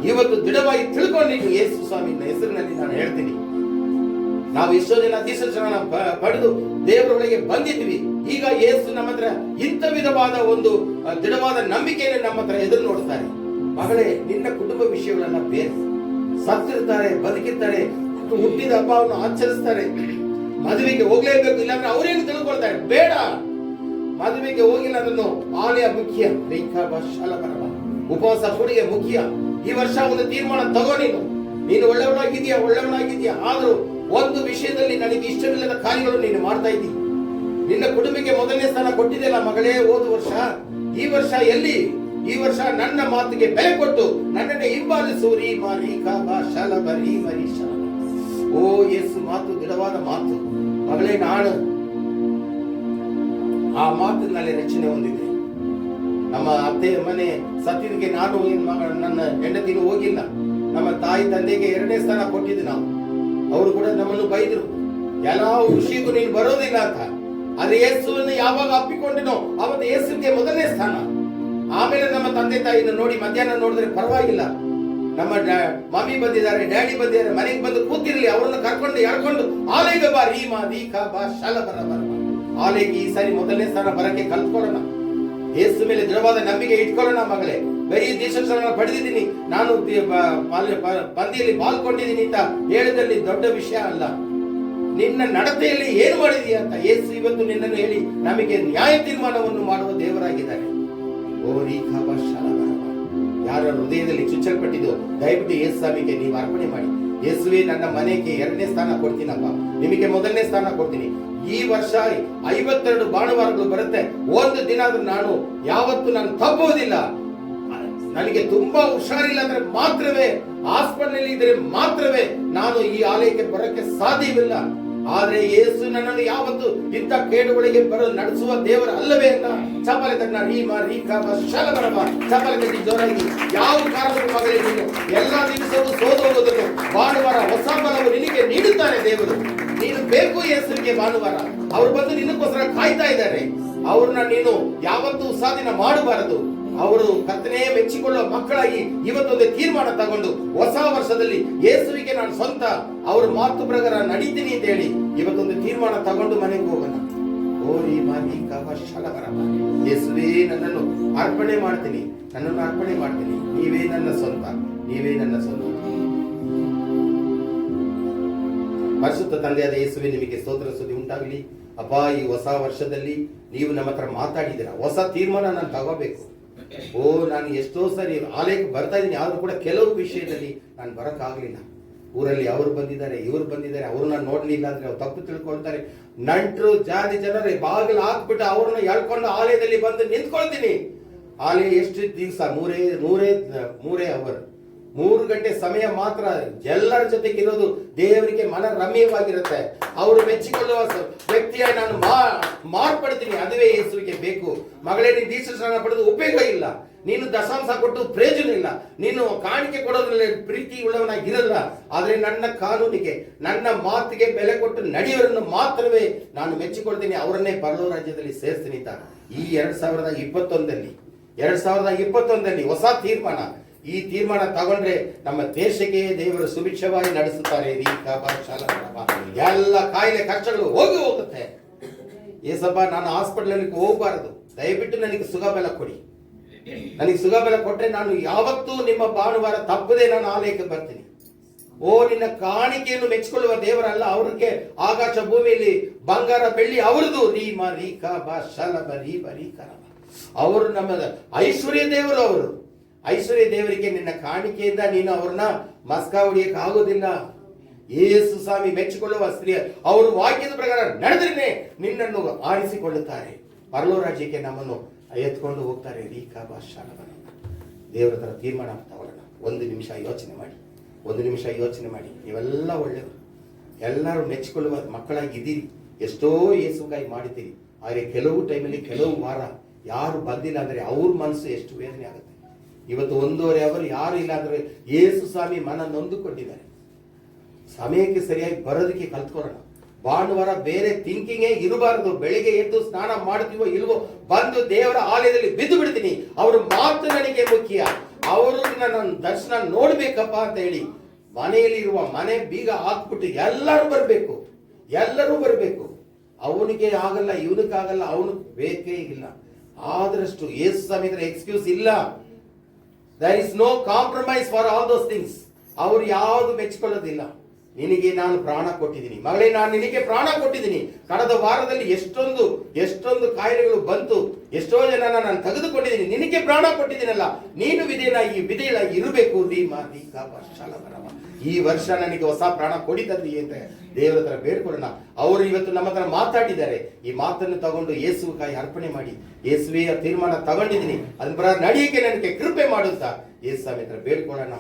Speaker 1: ಇವತ್ತು ದೃಢವಾಗಿ ತಿಳ್ಕೊಂಡು ನೀನು ಯೇಸು ಸ್ವಾಮಿನ ಹೆಸರಿನಲ್ಲಿ ನಾನು ಹೇಳ್ತೀನಿ. ನಾವು ಎಷ್ಟೋ ಜನ ದೀಕ್ಷಾಸ್ನಾನ ಪಡೆದು ದೇವರೊಳಗೆ ಬಂದಿದ್ವಿ. ಈಗ ಯೇಸು ನಮ್ಮ ಹತ್ರ ಇಂಥ ವಿಧವಾದ ಒಂದು ದೃಢವಾದ ನಂಬಿಕೆಯನ್ನು ನಮ್ಮ ಹತ್ರ ಎದುರು ನೋಡ್ತಾರೆ. ಮಗಳೇ, ನಿನ್ನ ಕುಟುಂಬ ವಿಷಯಗಳೆಲ್ಲ ಬೇರೆ. ಸತ್ತಿರ್ತಾರೆ, ಬದುಕಿರ್ತಾರೆ, ಹುಟ್ಟಿದ ಹಬ್ಬವನ್ನು ಆಚರಿಸ್ತಾರೆ, ಮದುವೆಗೆ ಹೋಗ್ಲೇಬೇಕು, ಇಲ್ಲಾಂದ್ರೆ ಅವರೇನು ತಿಳ್ಕೊಳ್ತಾರೆ. ಬೇಡ, ಮದುವೆಗೆ ಹೋಗಿಲ್ಲ ಅನ್ನೋ ಆಲಯ ಮುಖ್ಯ, ಉಪವಾಸ ಕೊಡುಗೆ ಮುಖ್ಯ. ಈ ವರ್ಷ ಒಂದು ತೀರ್ಮಾನ ತಗೋ. ನೀನು ಒಳ್ಳೆಯವನಾಗಿದ್ಯಾ. ಆದ್ರೂ ಒಂದು ವಿಷಯದಲ್ಲಿ ನನಗೆ ಇಷ್ಟವಿಲ್ಲದ ಕಾರ್ಯಗಳು ನೀನು ಮಾಡ್ತಾ ಇದ್ದೀ. ನಿನ್ನ ಕುಟುಂಬಕ್ಕೆ ಮೊದಲನೇ ಸ್ಥಾನ ಕೊಟ್ಟಿದೆಯಲ್ಲ ಮಗಳೇ ಹೋದ ವರ್ಷ. ಈ ವರ್ಷ ಎಲ್ಲಿ? ಈ ವರ್ಷ ನನ್ನ ಮಾತಿಗೆ ಬೆಲೆ ಕೊಟ್ಟು ನನ್ನನ್ನೇ ಹಿಂಬಾಲಿಸು. ಯೇಸು ಮಾತು ದೃಢವಾದ ಮಾತು. ಮಗಳೇ, ನಾನು ಆ ಮಾತಿನಲ್ಲಿ ರಚನೆ ಹೊಂದಿದೆ. ನಮ್ಮ ಅತ್ತೆ ಮನೆ ಸತ್ತಿದಕ್ಕೆ ನಾನು ನನ್ನ ಹೆಂಡತಿನೂ ಹೋಗಿಲ್ಲ. ನಮ್ಮ ತಾಯಿ ತಂದೆಗೆ 2ನೇ ಸ್ಥಾನ ಕೊಟ್ಟಿದ್ದು ನಾವು. ಅವರು ಕೂಡ ನಮ್ಮನ್ನು ಬೈದ್ರು, ಎಲ್ಲ ಖುಷಿಗೂ ನೀನು ಬರೋದಿಲ್ಲ ಅಂತ. ಆದ್ರೆ ಯೇಸುವನ್ನು ಯಾವಾಗ ಅಪ್ಪಿಕೊಂಡಿನೋ ಅವತ್ತು ಯೇಸುವಿಗೆ ಮೊದಲನೇ ಸ್ಥಾನ. ಆಮೇಲೆ ನಮ್ಮ ತಂದೆ ತಾಯಿನ ನೋಡಿ ಮಧ್ಯಾಹ್ನ ನೋಡಿದ್ರೆ ಪರವಾಗಿಲ್ಲ, ನಮ್ಮ ಮಮ್ಮಿ ಬಂದಿದ್ದಾರೆ, ಡ್ಯಾಡಿ ಬಂದಿದ್ದಾರೆ, ಮನೆಗೆ ಬಂದು ಕೂತಿರ್ಲಿ, ಅವರನ್ನು ಕರ್ಕೊಂಡು ಎಳ್ಕೊಂಡು ಆಲೆಗೆ ಬಾ ಆಲೆಗೆ ಈ ಸಾರಿ ಮೊದಲನೇ ಸ್ಥಾನ ಬರಕ್ಕೆ ಕಲ್ತ್ಕೊಳ್ಳೋಣ. ಯೇಸು ಮೇಲೆ ದೃಢವಾದ ನಂಬಿಕೆ ಇಟ್ಕೊಳ್ಳೋಣ ಮಗಳೇ. ಬರೀ ದೀಕ್ಷಾಸ್ನಾನ ಪಡೆದಿದ್ದೀನಿ, ನಾನು ಪಂದ್ಯದಲ್ಲಿ ಪಾಲ್ಗೊಂಡಿದ್ದೀನಿ ಅಂತ ಹೇಳಿದಲ್ಲಿ ದೊಡ್ಡ ವಿಷಯ ಅಲ್ಲ. ನಿನ್ನ ನಡತೆಯಲ್ಲಿ ಏನು ಮಾಡಿದೀಯ ಅಂತ ಯೇಸು ಇವತ್ತು ನಿನ್ನನ್ನು ಹೇಳಿ ನಮಗೆ ನ್ಯಾಯ ತೀರ್ಮಾನವನ್ನು ಮಾಡುವ ದೇವರಾಗಿದ್ದಾರೆ. ಯಾರ ಹೃದಯದಲ್ಲಿ ಚುಚ್ಚಲ್ಪಟ್ಟಿದ್ದು ದಯವಿಟ್ಟು ಯೇಸು ಸ್ವಾಮಿಗೆ ನೀವು ಅರ್ಪಣೆ ಮಾಡಿ. ಯೇಸುವೆ, ನನ್ನ ಮನೆಗೆ 2ನೇ ಸ್ಥಾನ ಕೊಡ್ತೀನಪ್ಪ, ನಿಮಗೆ ಮೊದಲನೇ ಸ್ಥಾನ ಕೊಡ್ತೀನಿ. ಈ ವರ್ಷ 52 ಭಾನುವಾರಗಳು ಬರುತ್ತೆ. ಒಂದು ದಿನ ಆದ್ರೂ ನಾನು ತಪ್ಪುವುದಿಲ್ಲ. ನನಗೆ ತುಂಬಾ ಹುಷಾರಿಲ್ಲ ಅಂದ್ರೆ ಮಾತ್ರವೇ, ಹಾಸ್ಪಿಟಲ್ ಇದ್ರೆ ಮಾತ್ರವೇ ನಾನು ಈ ಆಲಯಕ್ಕೆ ಬರೋಕ್ಕೆ ಸಾಧ್ಯವಿಲ್ಲ. ಆದ್ರೆ ಯೇಸು ನನ್ನನ್ನು ಯಾವತ್ತು ಇಂಥ ಕೇಡುಗಳಿಗೆ ನಡೆಸುವ ದೇವರ ಅಲ್ಲವೇ ಅಂತ ಚಪಾಲೆ ತನ್ನ ಚಪಾಲೆ ತಟ್ಟಿ ಜೋರಾಗಿ ಯಾವ ಕಾರಣಕ್ಕೂ ಮಗಳೇ, ನೀನು ಎಲ್ಲಾ ದಿವಸವೂ ಸೋದು ಹೋಗೋದನ್ನು ಭಾನುವಾರ ಹೊಸ ಬಲವು ನಿನಗೆ ನೀಡುತ್ತಾನೆ ದೇವರು. ನೀನು ಬೇಕು ಯೇಸುವಿಗೆ ಭಾನುವಾರ. ಅವರು ಬಂದು ನಿನ್ನಕ್ಕೋಸ್ಕರ ಕಾಯ್ತಾ ಇದ್ದಾರೆ. ಅವ್ರನ್ನ ನೀನು ಯಾವತ್ತೂ ಸಾಧನೆ ಮಾಡಬಾರದು. ಅವರು ಕರ್ತನೇ ಮೆಚ್ಚಿಕೊಳ್ಳುವ ಮಕ್ಕಳಾಗಿ ಇವತ್ತೊಂದು ತೀರ್ಮಾನ ತಗೊಂಡು ಹೊಸ ವರ್ಷದಲ್ಲಿ ಯೇಸುವಿಗೆ ನಾನು ಸ್ವಂತ ಅವ್ರ ಮಾತು ಪ್ರಕಾರ ನಡೀತೀನಿ ಅಂತ ಹೇಳಿ ಇವತ್ತೊಂದು ತೀರ್ಮಾನ ತಗೊಂಡು ಮನೆಗೆ ಹೋಗೋಣ. ಓರಿ ಮಾರಿ ಕವ ಶಲವರವ. ಯೇಸುವೇ ನನ್ನನ್ನು ಅರ್ಪಣೆ ಮಾಡ್ತೀನಿ, ನನ್ನನ್ನು ಅರ್ಪಣೆ ಮಾಡ್ತೀನಿ. ನೀವೇ ನನ್ನ ಸ್ವಂತ, ನೀವೇ ನನ್ನ ಸ್ವಂತ. ಪರಿಶುದ್ಧ ತಂದೆಯಾದ ಯೇಸುವೇ, ನಿಮಗೆ ಸ್ತೋತ್ರ ಸ್ತುತಿ ಉಂಟಾಗಲಿ. ಅಪ್ಪ, ಈ ಹೊಸ ವರ್ಷದಲ್ಲಿ ನೀವು ನಮ್ಮ ಹತ್ರ ಮಾತಾಡಿದ್ದೀರಾ. ಹೊಸ ತೀರ್ಮಾನ ನಾನು ತಗೋಬೇಕು. ನಾನು ಎಷ್ಟೋ ಸರಿ ಆಲಯಕ್ಕೆ ಬರ್ತಾ ಇದ್ದೀನಿ, ಆದ್ರೂ ಕೂಡ ಕೆಲವು ವಿಷಯದಲ್ಲಿ ನಾನು ಬರಕ್ಕಾಗ್ಲಿಲ್ಲ. ಊರಲ್ಲಿ ಅವರು ಬಂದಿದ್ದಾರೆ, ಇವರು ಬಂದಿದ್ದಾರೆ, ಅವ್ರನ್ನ ನೋಡ್ಲಿಲ್ಲ ಅಂದ್ರೆ ಅವ್ರು ತಪ್ಪು ತಿಳ್ಕೊಳ್ತಾರೆ. ನಂಟರು ಜಾತಿ ಜನರು ಬಾಗಿಲು ಹಾಕ್ಬಿಟ್ಟು ಅವ್ರನ್ನ ಎಳ್ಕೊಂಡು ಆಲಯದಲ್ಲಿ ಬಂದು ನಿಂತ್ಕೊಳ್ತೀನಿ. ಆಲಯ ಎಷ್ಟು ದಿವಸ? ಮೂರೇ ಅವರ್, 3 ಗಂಟೆ ಸಮಯ ಮಾತ್ರ. ಎಲ್ಲರ ಜೊತೆಗೆ ಇರೋದು ದೇವರಿಗೆ ಮನ ರಮ್ಯವಾಗಿರುತ್ತೆ. ಅವರು ಮೆಚ್ಚಿಕೊಳ್ಳುವ ವ್ಯಕ್ತಿಯಾಗಿ ನಾನು ಮಾರ್ಪಡ್ತೀನಿ. ಅದುವೇ ಯೇಸುವಿಗೆ ಬೇಕು. ಮಗಳೇ, ನೀನು ದೀಕ್ಷಾಸ್ನಾನ ಪಡೆದು ಉಪಯೋಗ ಇಲ್ಲ. ನೀನು ದಶಾಂಶ ಕೊಟ್ಟು ಪ್ರಯೋಜನ ಇಲ್ಲ. ನೀನು ಕಾಣಿಕೆ ಕೊಡೋದ್ರಲ್ಲಿ ಪ್ರೀತಿ ಉಳ್ಳವನಾಗಿರಲ್ಲ. ಆದ್ರೆ ನನ್ನ ಕಾನೂನಿಗೆ, ನನ್ನ ಮಾತಿಗೆ ಬೆಲೆ ಕೊಟ್ಟು ನಡೆಯೋರನ್ನು ಮಾತ್ರವೇ ನಾನು ಮೆಚ್ಚಿಕೊಳ್ತೀನಿ. ಅವರನ್ನೇ ಪರಲೋಕ ರಾಜ್ಯದಲ್ಲಿ ಸೇರಿಸ್ತೀನಿ ಅಂತ ಈ 2021ರಲ್ಲಿ ಹೊಸ ತೀರ್ಮಾನ. ಈ ತೀರ್ಮಾನ ತಗೊಂಡ್ರೆ ನಮ್ಮ ದೇಶಕ್ಕೆ ದೇವರು ಸುಭಿಕ್ಷವಾಗಿ ನಡೆಸುತ್ತಾರೆ. ಎಲ್ಲ ಕಾಯಿಲೆ ಕಷ್ಟಗಳು ಹೋಗುತ್ತೆ. ಏಸಪ್ಪ, ನಾನು ಹಾಸ್ಪಿಟಲ್ ಹೋಗಬಾರದು. ದಯವಿಟ್ಟು ನನಗೆ ಸುಖಬಲ ಕೊಡಿ. ನನಗೆ ಸುಖಬಲ ಕೊಟ್ರೆ ನಾನು ಯಾವತ್ತೂ ನಿಮ್ಮ ಭಾನುವಾರ ತಪ್ಪದೆ ನಾನು ಆಲಯಕ್ಕೆ ಬರ್ತೀನಿ. ನಿನ್ನ ಕಾಣಿಕೆಯನ್ನು ಮೆಚ್ಚಿಕೊಳ್ಳುವ ದೇವರಲ್ಲ. ಅವ್ರಿಗೆ ಆಕಾಶ ಭೂಮಿಯಲ್ಲಿ ಬಂಗಾರ ಬೆಳ್ಳಿ ಅವರದು. ಅವರು ನಮ್ಮ ಐಶ್ವರ್ಯ ದೇವರು. ಅವರು ಐಶ್ವರ್ಯ ದೇವರಿಗೆ ನಿನ್ನ ಕಾಣಿಕೆಯಿಂದ ನೀನು ಅವ್ರನ್ನ ಮಸ್ಕ ಹೊಡಿಯಕ್ಕೆ ಆಗೋದಿಲ್ಲ. ಯೇಸು ಸ್ವಾಮಿ ಮೆಚ್ಚಿಕೊಳ್ಳುವ ಸ್ತ್ರೀ ಅವರು ವಾಕ್ಯದ ಪ್ರಕಾರ ನಡೆದ್ರೆ ನಿನ್ನನ್ನು ಆರಿಸಿಕೊಳ್ಳುತ್ತಾರೆ. ಪರಲೋಕ ರಾಜ್ಯಕ್ಕೆ ನಮ್ಮನ್ನು ಎತ್ಕೊಂಡು ಹೋಗ್ತಾರೆ. ದೇವರ ತರ ತೀರ್ಮಾನ ತಗೊಳ್ಳೋಣ. ಒಂದು ನಿಮಿಷ ಯೋಚನೆ ಮಾಡಿ. ನೀವೆಲ್ಲ ಒಳ್ಳೆಯವರು, ಎಲ್ಲರೂ ಮೆಚ್ಚಿಕೊಳ್ಳುವ ಮಕ್ಕಳಾಗಿದ್ದೀರಿ. ಎಷ್ಟೋ ಯೇಸುಗಾಗಿ ಮಾಡಿದ್ದೀರಿ. ಆದರೆ ಕೆಲವು ಟೈಮಲ್ಲಿ, ಕೆಲವು ವಾರ ಯಾರು ಬಂದಿಲ್ಲ ಅಂದ್ರೆ ಅವ್ರ ಮನಸ್ಸು ಎಷ್ಟು ವೇದನೆ ಆಗುತ್ತೆ. ಇವತ್ತು 1.5 ಅವರು ಯಾರು ಇಲ್ಲ ಅಂದ್ರೆ ಯೇಸು ಸ್ವಾಮಿ ಮನ ನೊಂದುಕೊಂಡಿದ್ದಾರೆ. ಸಮಯಕ್ಕೆ ಸರಿಯಾಗಿ ಬರೋದಕ್ಕೆ ಕಲ್ತ್ಕೊಳ್ಳೋಣ. ಭಾನುವಾರ ಬೇರೆ ಥಿಂಕಿಂಗೇ ಇರಬಾರದು. ಬೆಳಿಗ್ಗೆ ಎದ್ದು ಸ್ನಾನ ಮಾಡ್ತೀವೋ ಇಲ್ವೋ, ಬಂದು ದೇವರ ಆಲಯದಲ್ಲಿ ಬಿದ್ದು ಬಿಡ್ತೀನಿ. ಅವರು ಮಾತು ನನಗೆ ಮುಖ್ಯ. ಅವರು ನನ್ನ ದರ್ಶನ ನೋಡ್ಬೇಕಪ್ಪ ಅಂತ ಹೇಳಿ ಮನೆಯಲ್ಲಿ ಇರುವ ಮನೆ ಬೀಗ ಹಾಕ್ಬಿಟ್ಟು ಎಲ್ಲರೂ ಬರಬೇಕು. ಅವನಿಗೆ ಆಗಲ್ಲ, ಇವನಿಗಾಗಲ್ಲ, ಅವನು ಬೇಕೇ ಇಲ್ಲ. ಆದಷ್ಟು ಯೇಸು ಸ್ವಾಮಿ ಎಕ್ಸ್ಕ್ಯೂಸ್ ಇಲ್ಲ. There is no compromise for all those things. ಅವರು ಯಾವುದು ಮೆಚ್ಚಿಕೊಳ್ಳೋದಿಲ್ಲ. ನಿನಗೆ ನಾನು ಪ್ರಾಣ ಕೊಟ್ಟಿದ್ದೀನಿ ಮಗಳೇ, ನಾನು ನಿನಗೆ ಪ್ರಾಣ ಕೊಟ್ಟಿದ್ದೀನಿ. ಕಳೆದ ವಾರದಲ್ಲಿ ಎಷ್ಟೊಂದು ಕಾಯಿಲೆಗಳು ಬಂತು, ಎಷ್ಟೋ ಜನ ನಾನು ತೆಗೆದುಕೊಂಡಿದ್ದೀನಿ. ನಿನಗೆ ಪ್ರಾಣ ಕೊಟ್ಟಿದ್ದೀನಲ್ಲ, ನೀನು ವಿಧೇಯನಾಗಿ ಇರಬೇಕು. ಈ ವರ್ಷ ನನಗೆ ಹೊಸ ಪ್ರಾಣ ಕೊಡಿತದ್ದಿ ಅಂತ ದೇವರ ಹತ್ರ ಬೇಡ್ಕೊಳ್ಳೋಣ. ಅವರು ಇವತ್ತು ನಮ್ಮ ಹತ್ರ ಮಾತಾಡಿದ್ದಾರೆ. ಈ ಮಾತನ್ನು ತಗೊಂಡು ಯೇಸುವಿಗಾಗಿ ಅರ್ಪಣೆ ಮಾಡಿ, ಯೇಸುವೆ ತೀರ್ಮಾನ ತಗೊಂಡಿದ್ದೀನಿ, ಅದನ್ನ ಪ್ರಕಾರ ನಡೆಯಕ್ಕೆ ನನಗೆ ಕೃಪೆ ಮಾಡುತ್ತಾ ಯೇಸು ಸ್ವಾಮಿ ಹತ್ರ ಬೇಡ್ಕೊಳ್ಳೋಣ.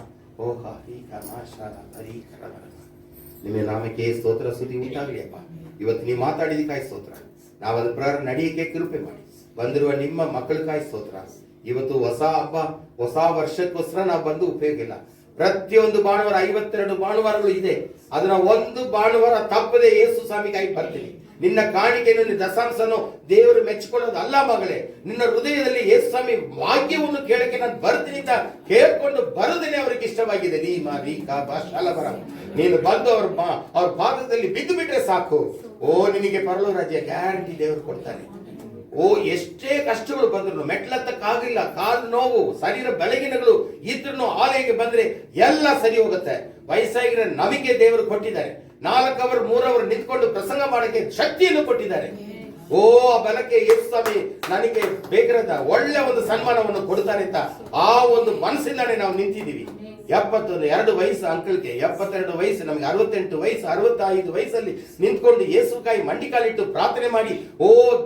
Speaker 1: ನಿಮ್ಮ ನಾಮಕ್ಕೆ ಸ್ತೋತ್ರ ಸ್ತುತಿ ಉಂಟಾಗಲಿ ಅಪ್ಪ. ಇವತ್ತು ನೀವು ಮಾತಾಡಿದಕ್ಕಾಗಿ ಸ್ತೋತ್ರ. ನಾವು ಅದ್ರ ಪ್ರಕಾರ ನಡೆಯಕ್ಕೆ ಕೃಪೆ ಮಾಡಿ. ಬಂದಿರುವ ನಿಮ್ಮ ಮಕ್ಕಳಿಗಾಗಿ ಸ್ತೋತ್ರ. ಇವತ್ತು ಹೊಸ ಹಬ್ಬ, ಹೊಸ ವರ್ಷಕ್ಕೋಸ್ಕರ ನಾವು ಬಂದು ಉಪಯೋಗ ಇಲ್ಲ. ಪ್ರತಿಯೊಂದು ಭಾನುವಾರ 52 ಭಾನುವಾರಗಳು ಇದೆ. ಅದನ್ನ ಒಂದು ಭಾನುವಾರ ತಪ್ಪದೆ ಯೇಸು ಸ್ವಾಮಿಗಾಗಿ ಬರ್ತೀನಿ. ನಿನ್ನ ಕಾಣಿಕೆಯನ್ನು, ನಿನ್ನ ದಶಾಂಶನು ದೇವರು ಮೆಚ್ಚಿಕೊಳ್ಳೋದು ಅಲ್ಲ ಮಗಳೇ. ನಿನ್ನ ಹೃದಯದಲ್ಲಿ ಯೇಸು ಸ್ವಾಮಿ ವಾಕ್ಯವನ್ನು ಕೇಳಕ್ಕೆ ನಾನು ಬರ್ತೀನಿ ಅಂತ ಕೇಳ್ಕೊಂಡು ಬರೋದೇನೆ ಅವ್ರಿಗೆ ಇಷ್ಟವಾಗಿದೆ. ನೀನು ಬಂದು ಅವ್ರ ಪಾದದಲ್ಲಿ ಬಿದ್ದು ಬಿಟ್ರೆ ಸಾಕು. ನಿನಗೆ ಪರಲೋಕ ರಾಜ್ಯ ಗ್ಯಾರಂಟಿ ದೇವರು ಕೊಡ್ತಾನೆ. ಎಷ್ಟೇ ಕಷ್ಟಗಳು ಬಂದ್ರು, ಮೆಟ್ಲತ್ತಕ್ಕಾಗಿಲ್ಲ, ಕಾಲು ನೋವು, ಶರೀರ ಬೆಳಗಿನಗಳು ಇದ್ರೂ ಆಲಯಕ್ಕೆ ಬಂದ್ರೆ ಎಲ್ಲ ಸರಿ ಹೋಗುತ್ತೆ. ವಯಸ್ಸಾಗಿರೋ ನಮಗೆ ದೇವರು ಕೊಟ್ಟಿದ್ದಾರೆ. 4 ಅವರ್ 3 ಅವರ್ ನಿಂತ್ಕೊಂಡು ಪ್ರಸಂಗ ಮಾಡಕ್ಕೆ ಶಕ್ತಿಯನ್ನು ಕೊಟ್ಟಿದ್ದಾರೆ. ಬಲಕ್ಕೆ ಯೇಸು ಸ್ವಾಮಿ ನನಗೆ ಬೇಕಾದ ಒಳ್ಳೆ ಒಂದು ಸನ್ಮಾನವನ್ನು ಕೊಡ್ತಾರೆ ಅಂತ ಆ ಒಂದು ಮನಸ್ಸಿಂದಾನೆ ನಾವು ನಿಂತಿದ್ದೀವಿ. 72 ವಯಸ್ಸು ಅಂಕಲ್ಗೆ, 72 ವಯಸ್ಸು ನಮಗೆ, 68 ವಯಸ್ಸು, 65 ವಯಸ್ಸಲ್ಲಿ ನಿಂತ್ಕೊಂಡು ಯೇಸುಕಾಯಿ ಮಂಡಿಕಾಲಿಟ್ಟು ಪ್ರಾರ್ಥನೆ ಮಾಡಿ,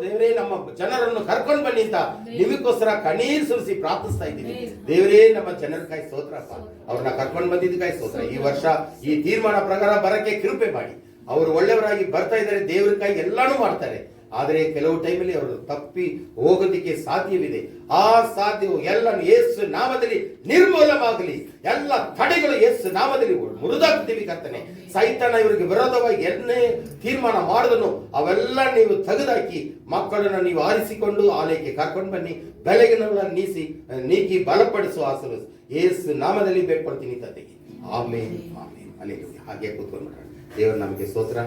Speaker 1: ದೇವರೇ ನಮ್ಮ ಜನರನ್ನು ಕರ್ಕೊಂಡು ಬನ್ನಿ ಅಂತ ನಿಮಗೋಸ್ಕರ ಕಣ್ಣೀರು ಸುರಿಸಿ ಪ್ರಾರ್ಥಿಸ್ತಾ ಇದ್ದೀವಿ. ದೇವರೇ ನಮ್ಮ ಜನರಕಾಯಿ ಸ್ತೋತ್ರಪ್ಪ, ಅವ್ರನ್ನ ಕರ್ಕೊಂಡು ಬಂದಿದ್ದಕ್ಕಾಗಿ ಸ್ತೋತ್ರ. ಈ ವರ್ಷ ಈ ತೀರ್ಮಾನ ಪ್ರಕಾರ ಬರಕ್ಕೆ ಕೃಪೆ ಮಾಡಿ. ಅವರು ಒಳ್ಳೆಯವರಾಗಿ ಬರ್ತಾ ಇದ್ದಾರೆ, ದೇವರಿಗಾಗಿ ಎಲ್ಲಾನು ಮಾಡ್ತಾರೆ. ಆದರೆ ಕೆಲವು ಟೈಮಲ್ಲಿ ಅವರು ತಪ್ಪಿ ಹೋಗೋದಿಕ್ಕೆ ಸಾಧ್ಯವಿದೆ. ಆ ಸಾಧ್ಯವು ಎಲ್ಲ ಯೇಸು ನಾಮದಲ್ಲಿ ನಿರ್ಮೂಲವಾಗಲಿ. ಎಲ್ಲ ತಡೆಗಳು ಯೇಸು ನಾಮದಲ್ಲಿ ಮುರಿದಾಗ್ತೀವಿ ಕರ್ತನೆ. ಸೈತಾನ ಇವರಿಗೆ ವಿರೋಧವಾಗಿ ಎನ್ನೇ ತೀರ್ಮಾನ ಮಾಡಿದನು ಅವೆಲ್ಲ ನೀವು ತೆಗೆದಾಕಿ ಮಕ್ಕಳನ್ನು ನೀವು ಆರಿಸಿಕೊಂಡು ಆಲಯಕ್ಕೆ ಕರ್ಕೊಂಡು ಬನ್ನಿ. ಬೆಳಗಿನಗಳನ್ನು ನೀಕಿ ಬಲಪಡಿಸುವ ಆಸರು ಯೇಸು ನಾಮದಲ್ಲಿ ಬೇಡ್ಕೊಳ್ತೀನಿ ತಂದೆಗೆ. ಆಮೇಲೆ ಹಾಗೆ ಕೂತ್ಕೊಂಡು ದೇವರು ನಮಗೆ ಸ್ತೋತ್ರ.